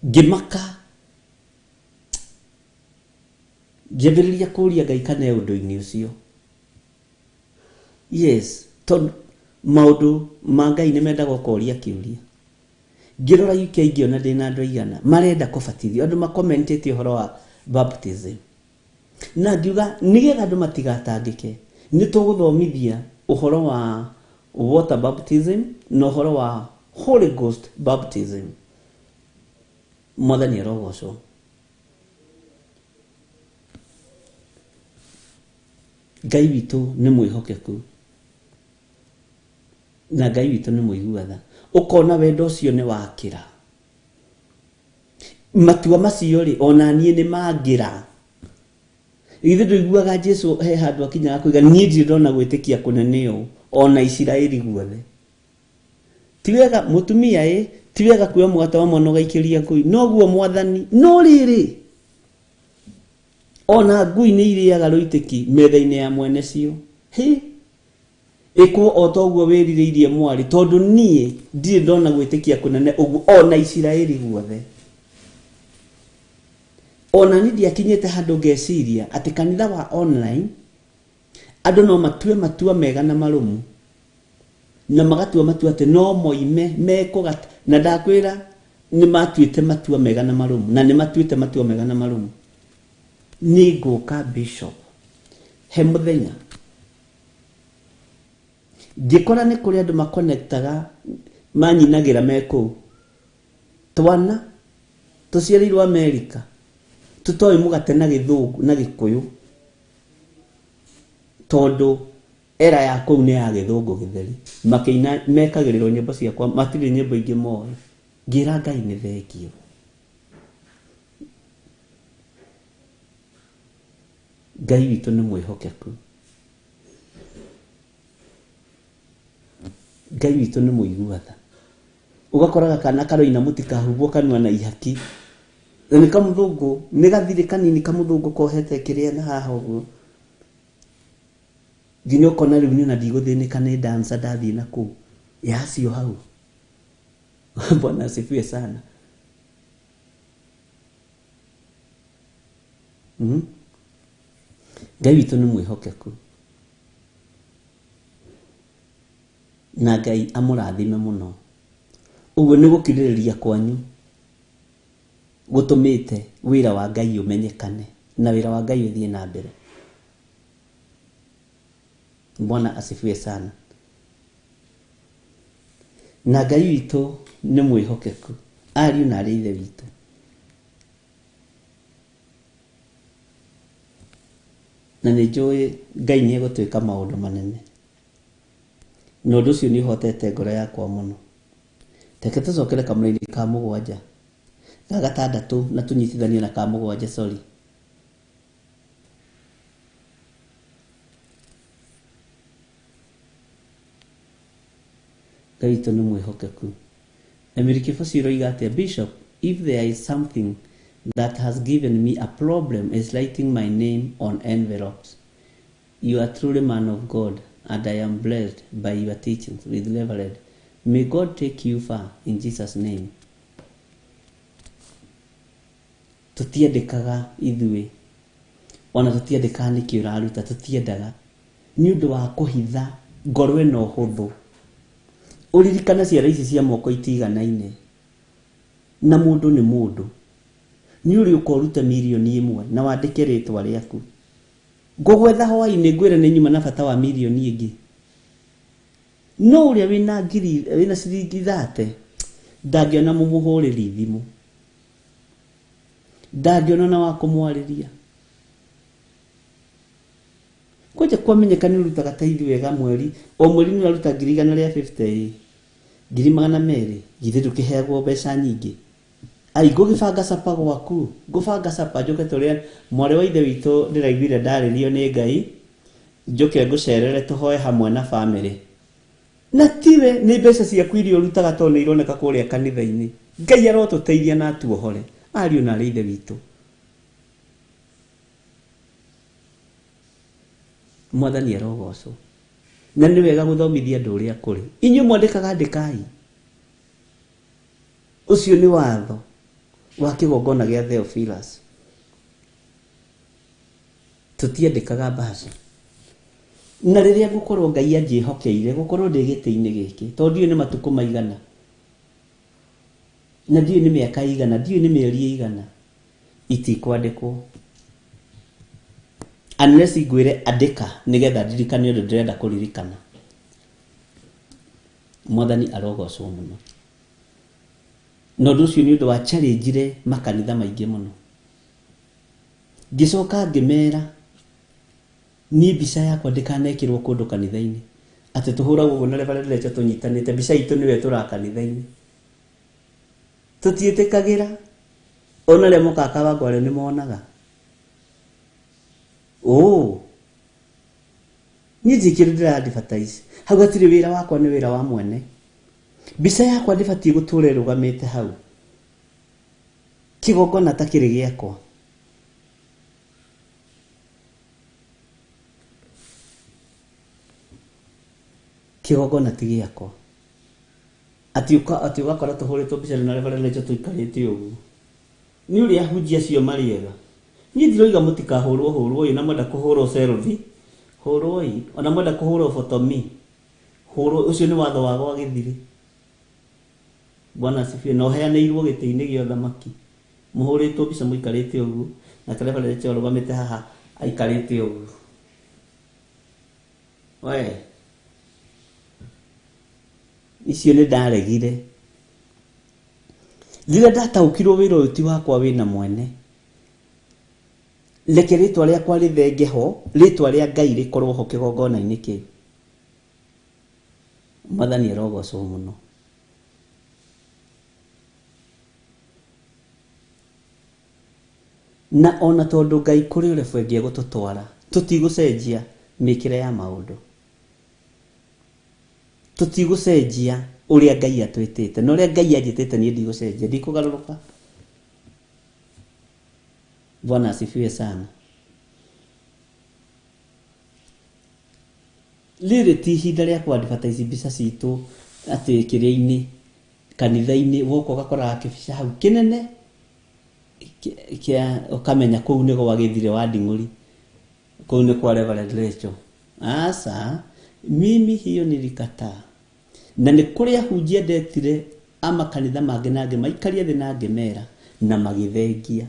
ngimaka ngĩambĩrĩria kũria Ngai kana ũndũ-inĩ ũcio Yes, to maundu ma Ngai nĩ mendaga ũkoria kĩũria. Ngĩrora UK ngĩona ndĩna andũ aigana marenda kũbatithio, andũ makomentĩte ũhoro wa baptism. Na ngiuga nĩgetha andũ matigatangĩke, nĩ tũgũthomithia ũhoro wa water baptism na ũhoro wa Holy Ghost baptism. Mwathani arogocwo. Ngai witũ nĩ mwĩhokeku. Na Ngai witũ nĩ mũiguatha. Ũkona wendo ũcio nĩ wakĩra. Matua macio rĩ ona niĩ nĩ mangĩra. Ithe ndũiguaga Jesu he handũ akinyaga kuiga niĩ ndirĩ ndona gwĩtĩkia kũnene ũũ ona Isiraeli guothe. Ti wega mũtumia ti wega kuoya mũgate wa mwana ũgaikĩria ngui, noguo Mwathani no rĩrĩ ona ngui nĩ irĩaga rũitĩki metha-inĩ ya mwene cio. Ĩkwo o toguo wĩrirĩirie mwari tondũ niĩ ndirĩ ndona gwĩtĩkia kũnene ũguo ona Isiraeli guothe. Ona niĩ ndiakinyĩte handũ ngeciria atĩ kanitha wa online andũ no matue matua mega na marũmu na magatua matua atĩ no moime mekũgata, na ndakwĩra nĩ matuĩte matua mega na marũmu na nĩ matuĩte matua mega na marũmu. Nĩ ngũka bishop he mũthenya ngĩkora nĩ kũrĩ andũ makonektaga manyinagĩra mekũu, twana tũciarĩirwo Amerika tũtoĩ mũgate na gĩthũngũ na gĩkũyũ tondũ era ya kũu nĩ ya gĩthũngũ gĩtheri, makĩina mekagĩrĩrwo nyĩmbo ciakwa matirĩ nyĩmbo ingĩ moĩ. Ngĩra Ngai nĩ thengio. Ngai witũ nĩ mwĩhokeku. Ngai witũ nĩ mũiguatha. Ũgakoraga kana karoina mũtikahubwo kanua na ihaki. Nĩ kamũthũngũ nĩ gathirĩ kanini kamũthũngũ kohete kĩrĩa na haha ũguo. Nginya ũkona rĩu niĩ na ndigũthĩnĩka nĩ dancer ndathiĩ na kũu yacio hau. Bwana asifiwe sana. Ngai witũ nĩ mwĩhokeku. Na Ngai amũrathime mũno. Ũguo nĩ gũkirĩrĩria kwanyu gũtũmĩte wĩra wa Ngai ũmenyekane na wĩra wa Ngai ũthiĩ na mbere. Bwana asifiwe sana. Na Ngai witũ nĩ mwĩhokeku. Ariũ na arĩ ithe witũ. Na nĩ njũĩ Ngai nĩ egũtwĩka maũndũ manene. Na ũndũ ũcio nĩ ũhotete ngoro yakwa mũno. Reke tũcokere kamũra-inĩ ka 7 ga 6 na tũnyitithanie na ka 7 sorry. Ngai witũ nĩ mwĩhokeku. Emiriki Fasiro iga atĩa, Bishop, if there is something that has given me a problem is writing my name on envelopes. You are truly man of God and I am blessed by your teachings with Reverend. May God take you far in Jesus' name. Tutiendekaga ithuĩ ona tutiendekaga nĩkĩ ũraruta, tutiendaga nĩ ũndũ wa kũhitha ngoro ĩno hũthũ. Ũririkana ciara ici cia moko itiganaine na mũndũ nĩ mũndũ. Nĩ ũrĩ ũkoruta milioni 1 na wandĩke rĩtwa rĩaku. Ngũgwetha hwaĩ-inĩ ngwĩre nĩ nyuma na bata wa milioni ĩngĩ. No ũrĩa wĩna ciringi 30 ndangĩona mũmũhũrĩri thimũ, ndangĩona na wa kũmwarĩria. Kwanja kwamenyeka nĩ ũrutaga taithĩ wega mweri o mweri nĩ ũraruta 150 200 githĩ ndũkĩheagwo mbeca nyingĩ. Ai ngũgĩbanga capa gwaku, ngũbanga capa njoke tũrĩa mwarĩ wa ithe witũ ndĩraiguire ndarĩrio nĩ Ngai njoke ngũcerere tũhoe hamwe na family. Na tiwe nĩ mbeca ciaku iria ũrutaga tondũ nĩ ironeka kũrĩa kanitha-inĩ. Ngai arotũteithia na tuohore. Ariũ na arĩ ithe witũ. Mwathani arogocwo. Na nĩ wega gũthomithia andũ ũrĩa kũrĩ. Inyuĩ mwandĩkaga ndĩkai. Ũcio nĩ watho wa kĩgongona gĩa Theophilus. Tutiendekaga mbaca. na riria ngukorwo Ngai anjihokeire gukorwo ndi giti-ini giki tondu ni matuko maigana na ndiyo ni miaka igana ndiyo ni mieri igana itikwandikwo unless igwire andika nigetha ndirikane undu ndirenda kuririkana. Mwathani arogocwo muno no nducio ni undu wa challenge makanitha maingi muno. Ngicoka ngimera ni mbica yakwa ndikanekirwo kundu kanitha-ini ati tuhuragwo uguo na Reverend Lecho tunyitanite mbica itu niwe turakanitha-ini tutiitikagira ona le mukaka wa gware ni monaga ni njikire ndira advertise hau atire wira wakwa ni wira wa mwene mbica yakwa ndibati guture rugamite hau kigongona takiri giakwa kigongona ti giakwa ati ugakora tuhuritwo mbica na Reverend Lecho tuikarite uguo ni uri ahunjia cio mariega ni ndiroiga mutikahurwo uyu na mwenda kuhurwo selfie hurwo ona mwenda kuhurwo photomi hurwo ucio ni watho wa gwa githiri. Bwana asifiwe. No heaneirwo giti-ini gio thamaki muhuritwo mbica muikarite uguo na Reverend Lecho rugamite haha aikarite uguo we icio ni ndaregire rĩrĩa ndataũkirwo wĩra ũyũ ti wakwa wĩna mwene reke rĩtwa rĩakwa rĩthenge ho rĩtwa rĩa Ngai rĩkorwo ho kĩgongona-inĩ kĩu. Mwathani arogocwo mũno. Na ona tondũ Ngai kũrĩ ũrĩa bwendia gũtũtwara tũtigũcenjia mĩkĩre ya maũndũ tũtigũcenjia uria Ngai atwitite no uria Ngai anjitite ni ndigũcenjia ndikugaruruka. Bwana asifiwe sana. Liri ti ihinda rĩa kwadvertise mbica citũ atĩ kĩrĩa-inĩ kanitha-inĩ woka ũgakora kĩbica hau kĩnene kia ukamenya kũu nĩ gwa gĩthire wa Nding'ũri kũu nĩ kwa Reverend Lecho. Asa mimi hiyo nilikataa na nĩ kũrĩ ahunjia ndetire ama kanitha mangĩ nangĩ maikaria thĩ na ngĩmera na magĩthengia.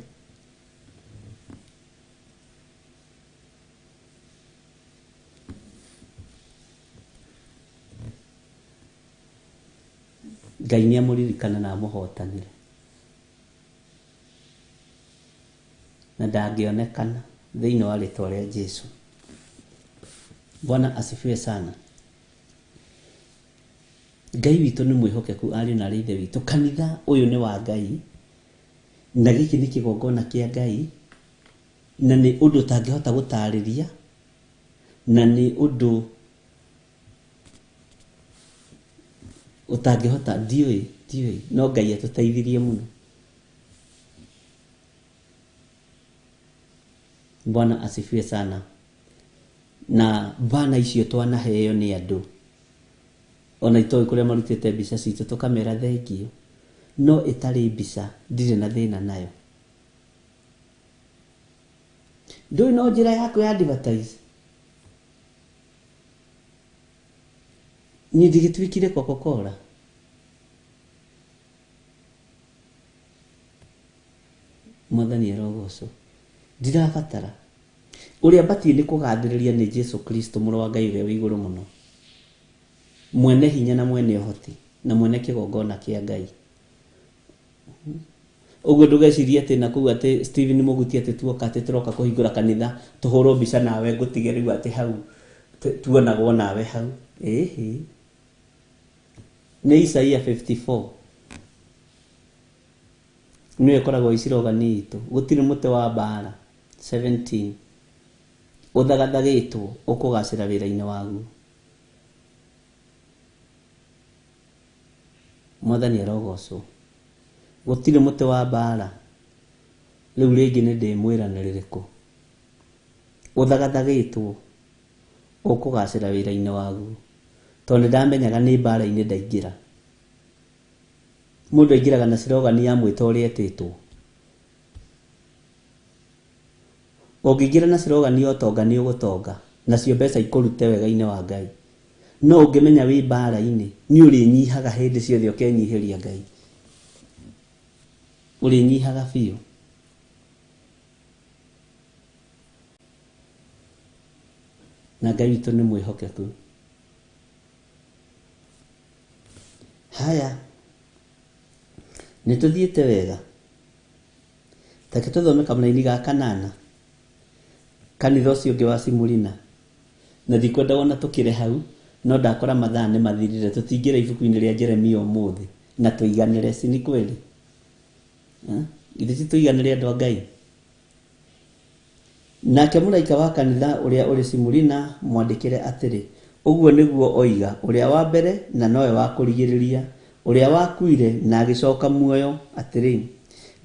Ngai nĩ amũririkana na amũhotanire na ndangĩonekana thĩinĩ wa rĩtwa rĩa Jesũ. Bwana asifiwe sana. Ngai witũ nĩ mwĩhokeku ari na ithe witũ. Kanitha ũyũ nĩ wa Ngai na gĩkĩ nĩ kĩgongona kĩa Ngai na nĩ ũndũ tangĩhota gũtarĩria na nĩ ũndũ utangĩhota ndiũĩ no Ngai atũteithirie mũno. Bwana asifiwe sana. Na bana icio twanaheo nĩ andũ ona itoĩ kũrĩa marutĩte mbica citũ tukamera thengio no ĩtarĩ mbica ndirĩ na thĩna nayo. Ndũĩ no njĩra yaku ya advertise ni ndigĩtuĩkire Coca-Cola. Mwathani arogocwo. Ndirabatara uria batie ni kugathĩrĩria ni Jesu Kristo mũrũ wa Ngai ũrĩa wĩ igũrũ mũno, mwene hinya na mwene ũhoti na mwene kĩgongona kĩa Ngai. Ũguo ndũgecirie atĩ na kũu atĩ Stephen Mũguti atĩ tuoka atĩ tũroka kũhingũra kanitha tũhũrwo mbica nawe ngũtige rĩu atĩ hau tuonagwo nawe hau. Nĩ Isaia 54 nĩwe koragwo icirogani itũ. Gũtirĩ mũtĩ wa mbara 17 ũthagathagĩtwo ũkũgacĩra wĩra-inĩ waguo. Mwathani arogocwo. Gũtirĩ mũtĩ wa mbara rĩu rĩngĩ nĩ ndĩmwĩra nĩ rĩrĩkũ ũthagathagĩtwo ũkũgacĩra wĩra-inĩ waguo, tondũ ndamenyaga nĩ mbara-inĩ ndaingĩra. Mũndũ aingĩraga na slogani ya mwĩta ũrĩa etĩtwo. Ũngĩingĩra na slogani ya ũtonga nĩ ũgũtonga nacio mbeca ikurute wega-inĩ wa Ngai. No ũngĩmenya wĩ mbara-inĩ nĩ ũrĩnyihaga hĩndĩ ciothe ũkenyiheria Ngai, ũrĩnyihaga biũ. Na Ngai witũ nĩ mwĩhokeku. Haya, nĩtũthiĩte wega. Take tũthome kamũraini ga kanana kanitha ũcio ũngĩ wa Simurina. Na ndikwenda wona tũkĩre hau, no ndakora mathaa nĩ mathirire, tũtingĩra ibuku-inĩ rĩa Jeremia ũmũthĩ na tũiganĩre, si ni kweli? Ithuĩ tũiganĩre andũ a Ngai. Nake mũraika wa kanitha ũrĩa ũrĩ Simurina mwandĩkĩre atĩrĩ, ũguo nĩguo oiga ũrĩa wa mbere na nowe wa kũrigĩrĩria, ũrĩa wakuire na agĩcoka muoyo, atĩrĩ,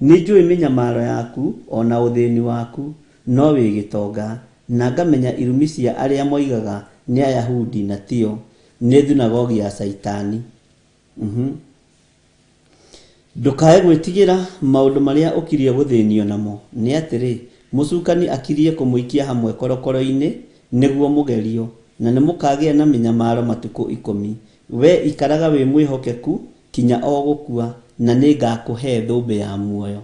nĩnjũĩ mĩnyamaro yaku ona ũthĩni waku, no wĩgĩtonga, na ngamenya irumi cia arĩa moigaga nĩ Ayahudi na tio, nĩ thunagogi ya Saitani. Ndũkae gwĩtigĩra maũndũ marĩa ũkirie gũthĩnio namo, nĩ atĩrĩ, mũcukani akirie kũmũikia hamwe korokoro-inĩ nĩguo mũgerio, na nĩ mũkagĩa na mĩnyamaro matukũ 10. We ikaraga wĩ mwĩhokeku kinya o gũkua, na nĩ ngakũhe thũmbĩ ya muoyo.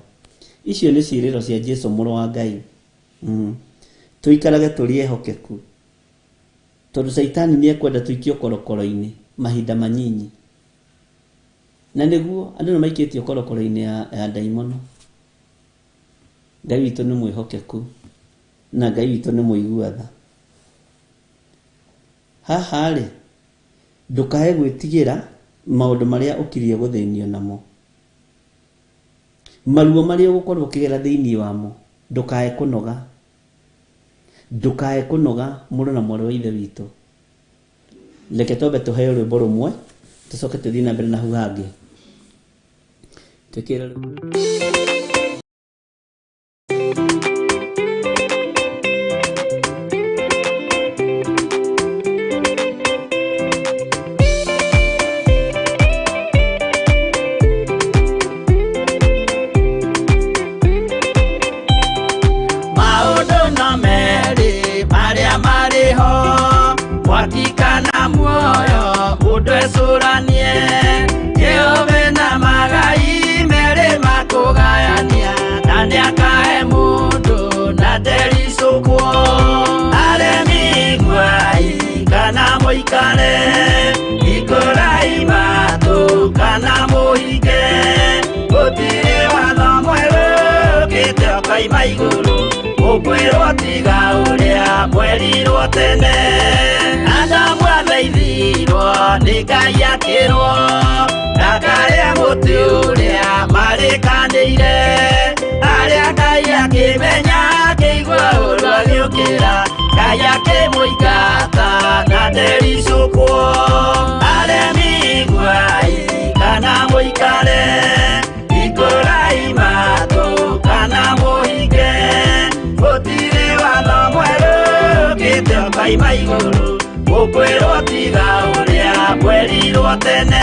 Icio nĩ ciĩrĩro cia Jesũ mũrũ wa Ngai. Tũikarage tũrĩ ehokeku, tondũ Saitani nĩ ekwenda tũikio korokoro-inĩ mahinda manyinyi. Na nĩguo andũ nĩ maikĩtio korokoro-inĩ ya ndaimono. Ngai witũ nĩ mwĩhokeku na Ngai witũ nĩ mũigua tha. Haha rĩ, ndũkae gwĩtigĩra maũndũ marĩa ũkirie gũthĩnio namo. Maruo marĩa ũgũkorwo ũkĩgera thĩinĩ wamo, ndũkae kũnoga. Ndũkae kũnoga mũrũ na mwarĩ wa ithe witũ. Reke twambe tũheo rwĩmbo rũmwe, tũcoke tũthiĩ na mbere na hau hangĩ. Twĩkĩre Ukwirwo tiga uria mwerirwo tene, Adamu athaithirwo nĩ Ngai akĩrwo, ndakarĩa mũtĩ ũrĩa marĩkanĩire, arĩa Ngai akĩmenya akĩigua ũru agĩũkĩra, Ngai akĩmũingata na ndericũkwo. Aremi iguai kana mũikare, ikũrai matũ kana mũhinge, gũtirĩ watho mwerũ ũkĩte ũkaima igũrũ, ũkwĩrwo tiga ũrĩa mwerirwo tene.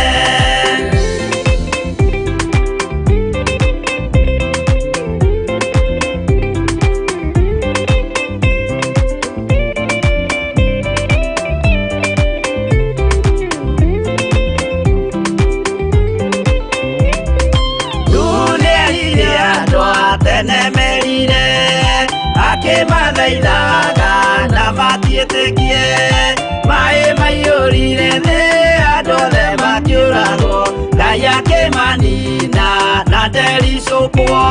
Akĩmathaithaga na matiĩtĩkie, maĩ maiyũrire thĩ andũ othe makĩũragwo, Ngai akĩmanina na ndericũkwo.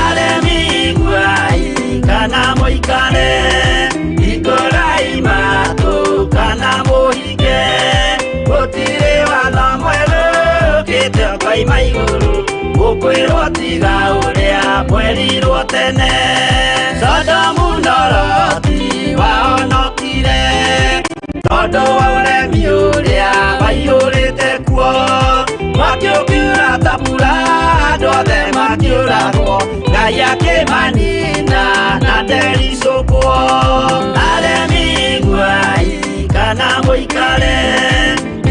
Aremi iguai kana mũikare, ikũrai matũ kana mũhinge, gũtirĩ watho mwerũ ũkĩte ũkaima igũrũ, ũkwĩrwo tiga ũrĩa mwerirwo tene. Sodomu na Loti wahonokire, tondũ wa ũremi ũrĩa waiyũrĩte kuo, mwaki ũkiura ta mbura andũ othe makĩũragwo, Ngai akĩmanina na ndericũkwo. Aremi iguai kana mũikare,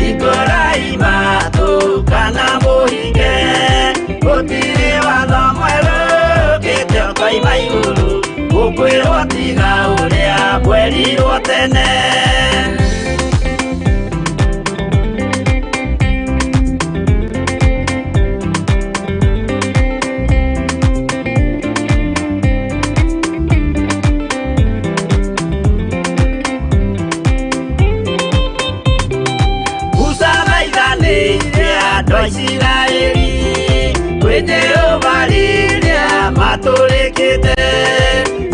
ikũrai matũ kana mũhinge, gũtirĩ watho mwerũ ũkĩte ũkaima igũrũ, ũkwĩrwo tiga ũrĩa mwerirwo tene. Israeli kwenye ovalilia maturikite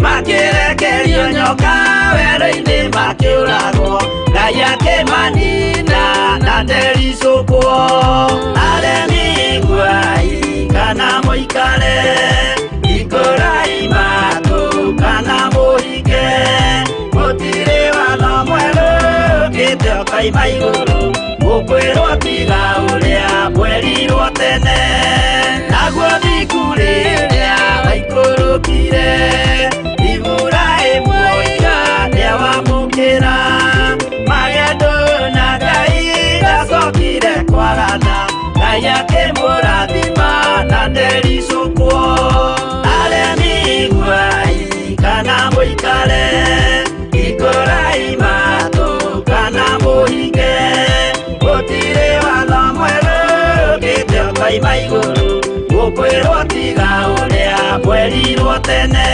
makirekerio nyoka wero-ini makiurago Ngai akimanina na nderisukwo aremi guai kana muikare ikurai matu kana muhike mutire watho mweru kite okaima iguru gukwirwo tiga uria mwerirwo tene naguo thiku riria waikurukire Iburahĩmu nĩawamũkĩra magendo na Ngai ndacokire kwarana Ngai akĩmũrathima na ndericũkwo aremi guai kana mũikare ikurai matu kana mũhinge gũtirĩ watho mwerũ ũkĩte ũkoima igũrũ gũkwĩrwo tiga ũrĩa mwerirwo tene.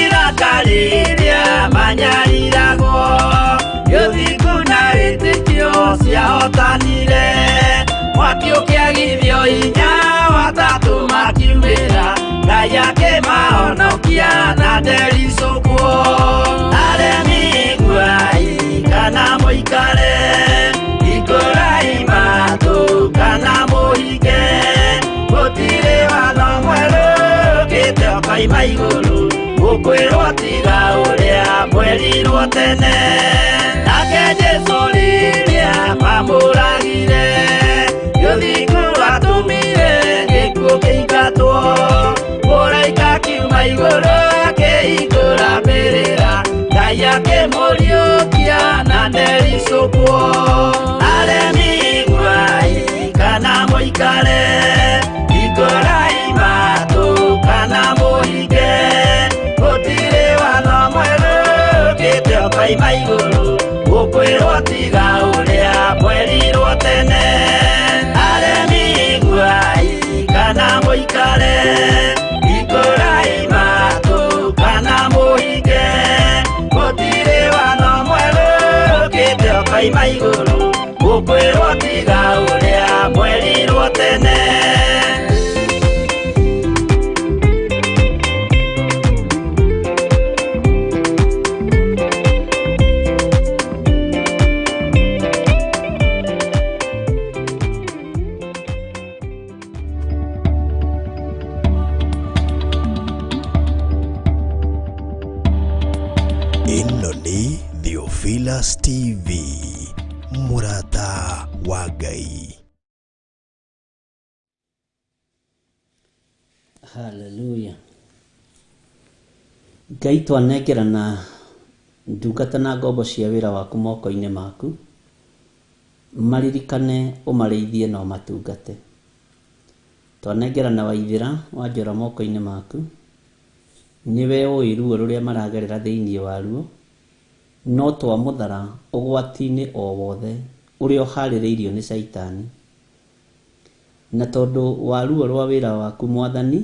Sadirakarĩria manyariragwo gĩthiku na wĩtĩkio ciahotanire mwaki ũkĩagithio hinya watatũ makiumĩra Ngai akĩmahonokia na ndericũkwo aremi guai kana mũikare ikurai matu kana mũhinge gũtirĩ watho mwerũ ũkĩte ũkoima igũrũ gũkwĩrwo tiga ũrĩa mwerirwo tene nake Jesũ rĩrĩa mamũragire gĩthiku atũmire gĩkuũ kĩingatwo mũraika kiuma igũrũ akĩhingũra mbĩrĩra Ngai akĩmũriũkia na ndericũkwo aremi guai kana mũikare ikurai matu kana mũhinge gũtirĩ watho mwerũ ũkĩte ũkoima igũrũ gũkwĩrwo tiga ũrĩa mwerirwo tene aremi guai kana mũikare ikurai matu kana mũhinge gũtirĩ watho mwerũ ũkĩte ũkoima igũrũ gũkwĩrwo tiga ũrĩa mwerirwo tene. Ĩno nĩ Theophilus TV, mũrata wa Ngai. Haleluya. Ngai twanengerana ndungata na ngombo cia wĩra waku moko-inĩ maku maririkane ũmarĩithie na ũmatungate. Twanengerana Waithĩra Wanjora moko-inĩ maku niwe ũĩ ruo rũrĩa maragerera thĩinĩ waruo no twamũthara ũgwati-inĩ o wothe ũrĩa ũharĩrĩirio nĩ Saitani na tondũ wa ruo rwa wĩra waku Mwathani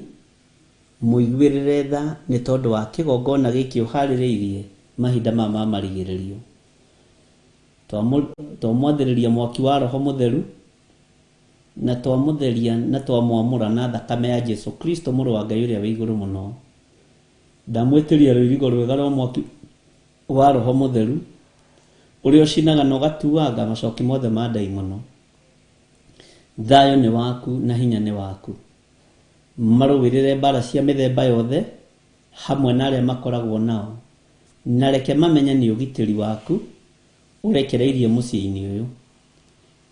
mũiguĩrĩre tha nĩ tondũ wa kĩgongona gĩkĩ ũharĩrĩirie mahinda ma marigĩrĩrio. Twamwathĩrĩria mwaki wa Roho Mũtheru na twamũtheria na twamwamũra na thakame ya Jesũ Kristo mũrũ wa Ngai ũrĩa wĩ igũrũ mũno. Ndamwĩtĩria rũirigo rwega rwa mwaki wa Roho Mũtheru ũrĩa ũcinaga na ũgatuanga macoki mothe ma ndaimono. Thayũ nĩ waku na hinya nĩ waku. Marũwĩrĩre mbara cia mĩthemba yothe hamwe na arĩa makoragwo nao na reke mamenye nĩ ũgitĩri waku ũrekereirie mũciĩ-inĩ ũyũ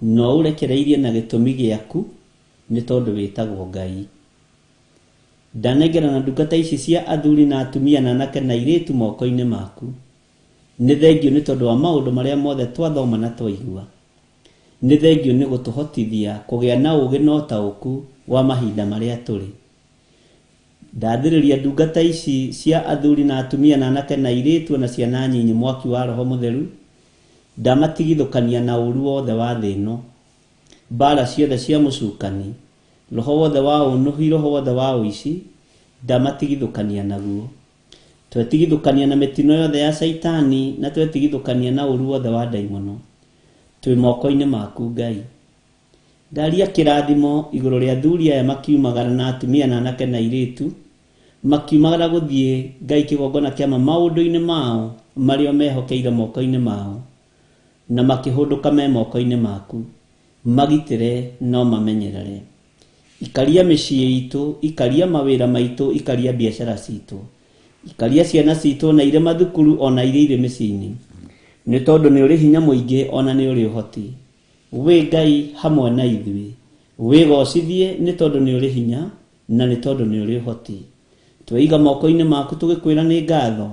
no ũrekereirie na gĩtũmi gĩaku nĩ tondũ wĩtagwo Ngai. ndanengera na ndungata ici cia athuri na atumia na anake na airĩtu moko-inĩ maku. Nĩ thengio nĩ tondũ wa maũndũ marĩa mothe twathoma na twaigua. Nĩ thengio nĩ gũtũhotithia kũgĩa na ũũgĩ na ũtaũku wa mahinda marĩa tũrĩ. Ndathĩrĩria ndungata ici cia athuri na atumia na anake na airĩtu na ciana nyinyi mwaki wa Roho Mũtheru, ndamatigithũkania na ũũru wothe wa thĩ ĩno, mbara ciothe cia mũcukani, roho wothe wa ũnuhi, roho wothe wa ũici, ndamatigithũkania naguo. Twetigithũkania na mĩtino yothe ya Saitani na twetigithũkania na ũũru wothe wa ndaimono. Twĩ moko-inĩ maku Ngai. Ndaria kĩrathimo igũrũ rĩa athuri aya makiumagara na atumia na anake na airĩtu, makiumagara gũthiĩ Ngai kĩgongona kĩa maũndũ-inĩ mao marĩa mehokeire moko-inĩ mao, na makĩhũndũka me moko-inĩ maku, magitĩre no mamenyerere. Ikaria mĩciĩ itũ, ikaria mawĩra maitũ, ikaria biacara citũ, ikaria ciana citũ na irĩ mathukuru ona irĩ irĩ mĩciĩ-inĩ, nĩ tondũ nĩ ũrĩ hinya mũingĩ ona nĩ ũrĩ ũhoti. Wĩ Ngai hamwe na ithuĩ, wĩgocithie nĩ tondũ nĩ ũrĩ hinya na nĩ tondũ nĩ ũrĩ ũhoti. Tweiga moko-inĩ maku tũgĩkwĩra nĩ ngatho,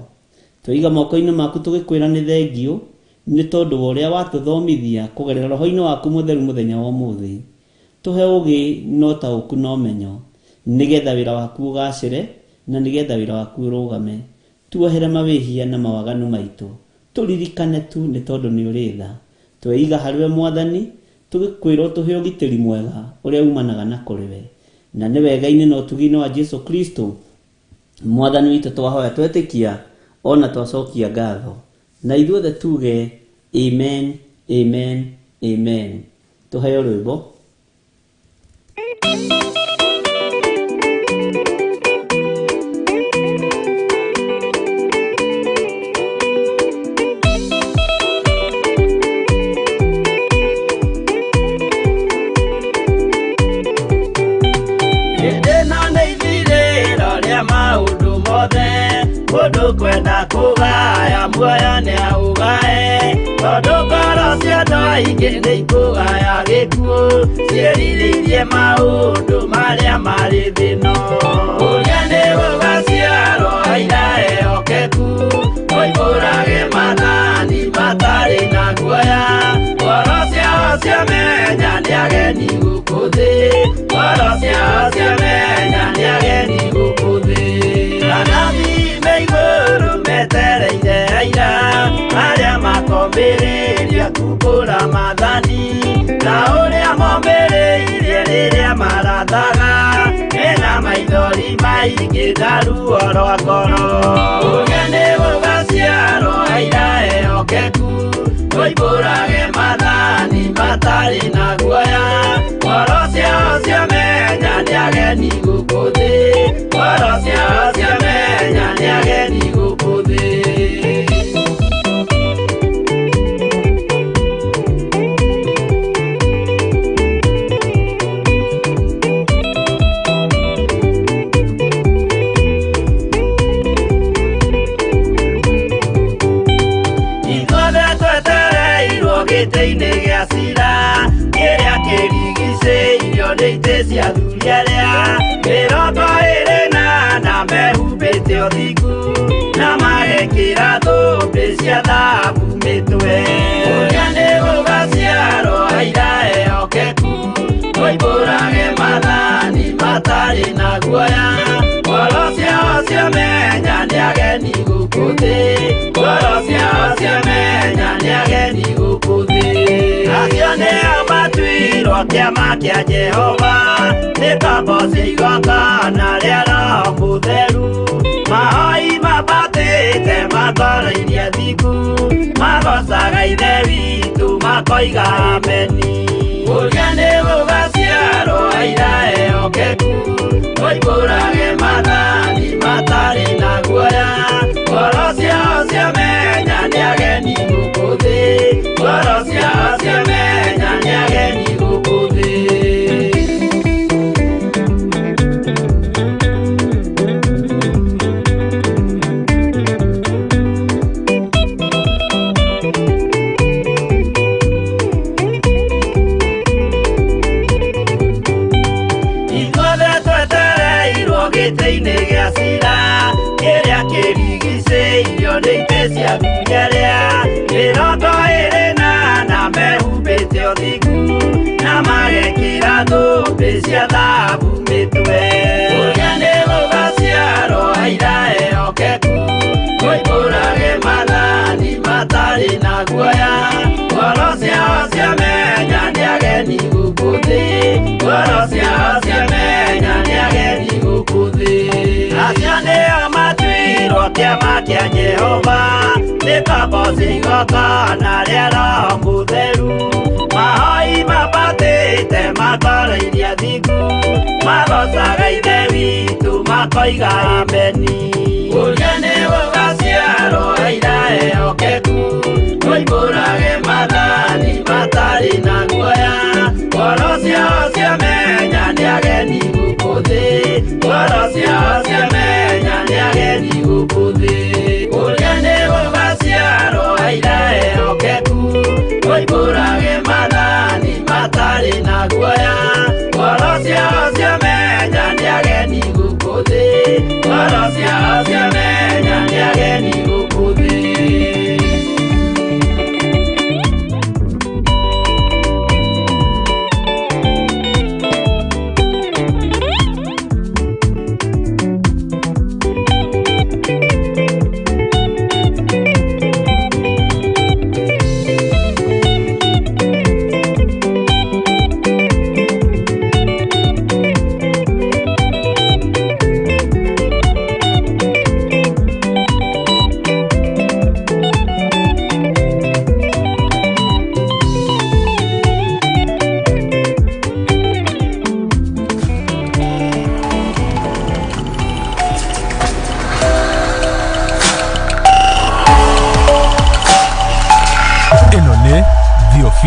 tweiga moko-inĩ maku tũgĩkwĩra nĩ thengio, nĩ tondũ wa ũrĩa watũthomithia kũgerera Roho-inĩ waku Mũtheru mũthenya wa ũmũthĩ. Tũhe ũũgĩ na ũtaũku na ũmenyo, nĩgetha wĩra waku ũgacĩre na nĩgetha wĩra waku ũrũgame. Tuohere mawĩhia na mawaganu maitũ, tũririkane tu nĩ tondũ nĩ ũrĩ tha. Tweiga harĩwe Mwathani, tũgĩkwĩrwo tũhe ũgitĩri mwega ũrĩa umanaga na kũrĩ we. Na nĩ wega-inĩ na ũtugi-inĩ wa Jesu Kristo Mwathani witũ twahoya twetĩkia ona twacokia ngatho. Na ithuothe tuge amen, amen, amen. Tũheo rwĩmbo. Mũndũ kwenda kũgaya muoyo nĩ aũgae, tondũ ngoro cia andũ aingĩ nĩ ikũgaya gĩkuũ, ciĩrirĩirie maũndũ marĩa marĩ thĩ-ĩno. Ũrĩa nĩ gũgaciarwo aira ehokeku, moimbũrage mathani matarĩ na guoya, ngoro ciao ciamenya nĩ ageni gũkũ thĩ, ngoro ciao ciamenya nĩ ageni gũkũ thĩ. Igũrũ metereire aira arĩa makombĩrĩria kumbũra mathani, na ũrĩa mombĩrĩirie rĩrĩa marathaga, mena maithori maingĩ na ruo rwa ngoro. Ũrĩa nĩ gũgaciarwo aira ehokeku, moimbũrage mathani matarĩ na guoya, ngoro ciao ciamenya nĩ ageni gũkũ thĩ, ngoro ciao ciamenya nĩ ageni gũkũ thĩ. Ithuothe twetereirwo gĩtĩ-inĩ gĩa cira, kĩrĩa kĩrigicĩirio nĩ itĩ cia athuri arĩa mĩrongo ĩrĩ na mehumbĩte ũthingu, na magekĩra thũmbĩ cia thahabu mĩtwe. Ũrĩa nĩ gũgaciarwo aira ehokeku, moimbũrage mathani matarĩ na guoya, ngoro ciao ciamenya nĩ ageni gũkũ thĩ, ngoro ciao ciamenya nĩ ageni gũkũ thĩ. Acio nĩo matuirwo kĩama kĩa Jehova, nĩ ngombo cia igongona rĩa Roho Mũtheru, mahoi mabatĩte matoro-inĩ athingu, magocaga Ithe witũ makoiga ameni. Ũrĩa nĩ gũgaciarwo aira ehokeku, moimbũrage mathani matarĩ na guoya, ngoro ciao ciamenya nĩ ageni gũkũ thĩ, ngoro ciao ciamenya nĩ ageni gũkũ thĩ. Moimbũrage mathani matarĩ na guoya, ngoro ciao ciamenya nĩ ageni gũkũ thĩ, ngoro ciao ciamenya nĩ ageni gũkũ thĩ. Acio nĩo matuirwo kĩama kĩa Jehova, nĩ kamboci igongona rĩa Roho Mũtheru, mahoi mabatĩte makoreirie thingu, magocaga Ithe witũ makoiga ameni. Ũria nĩ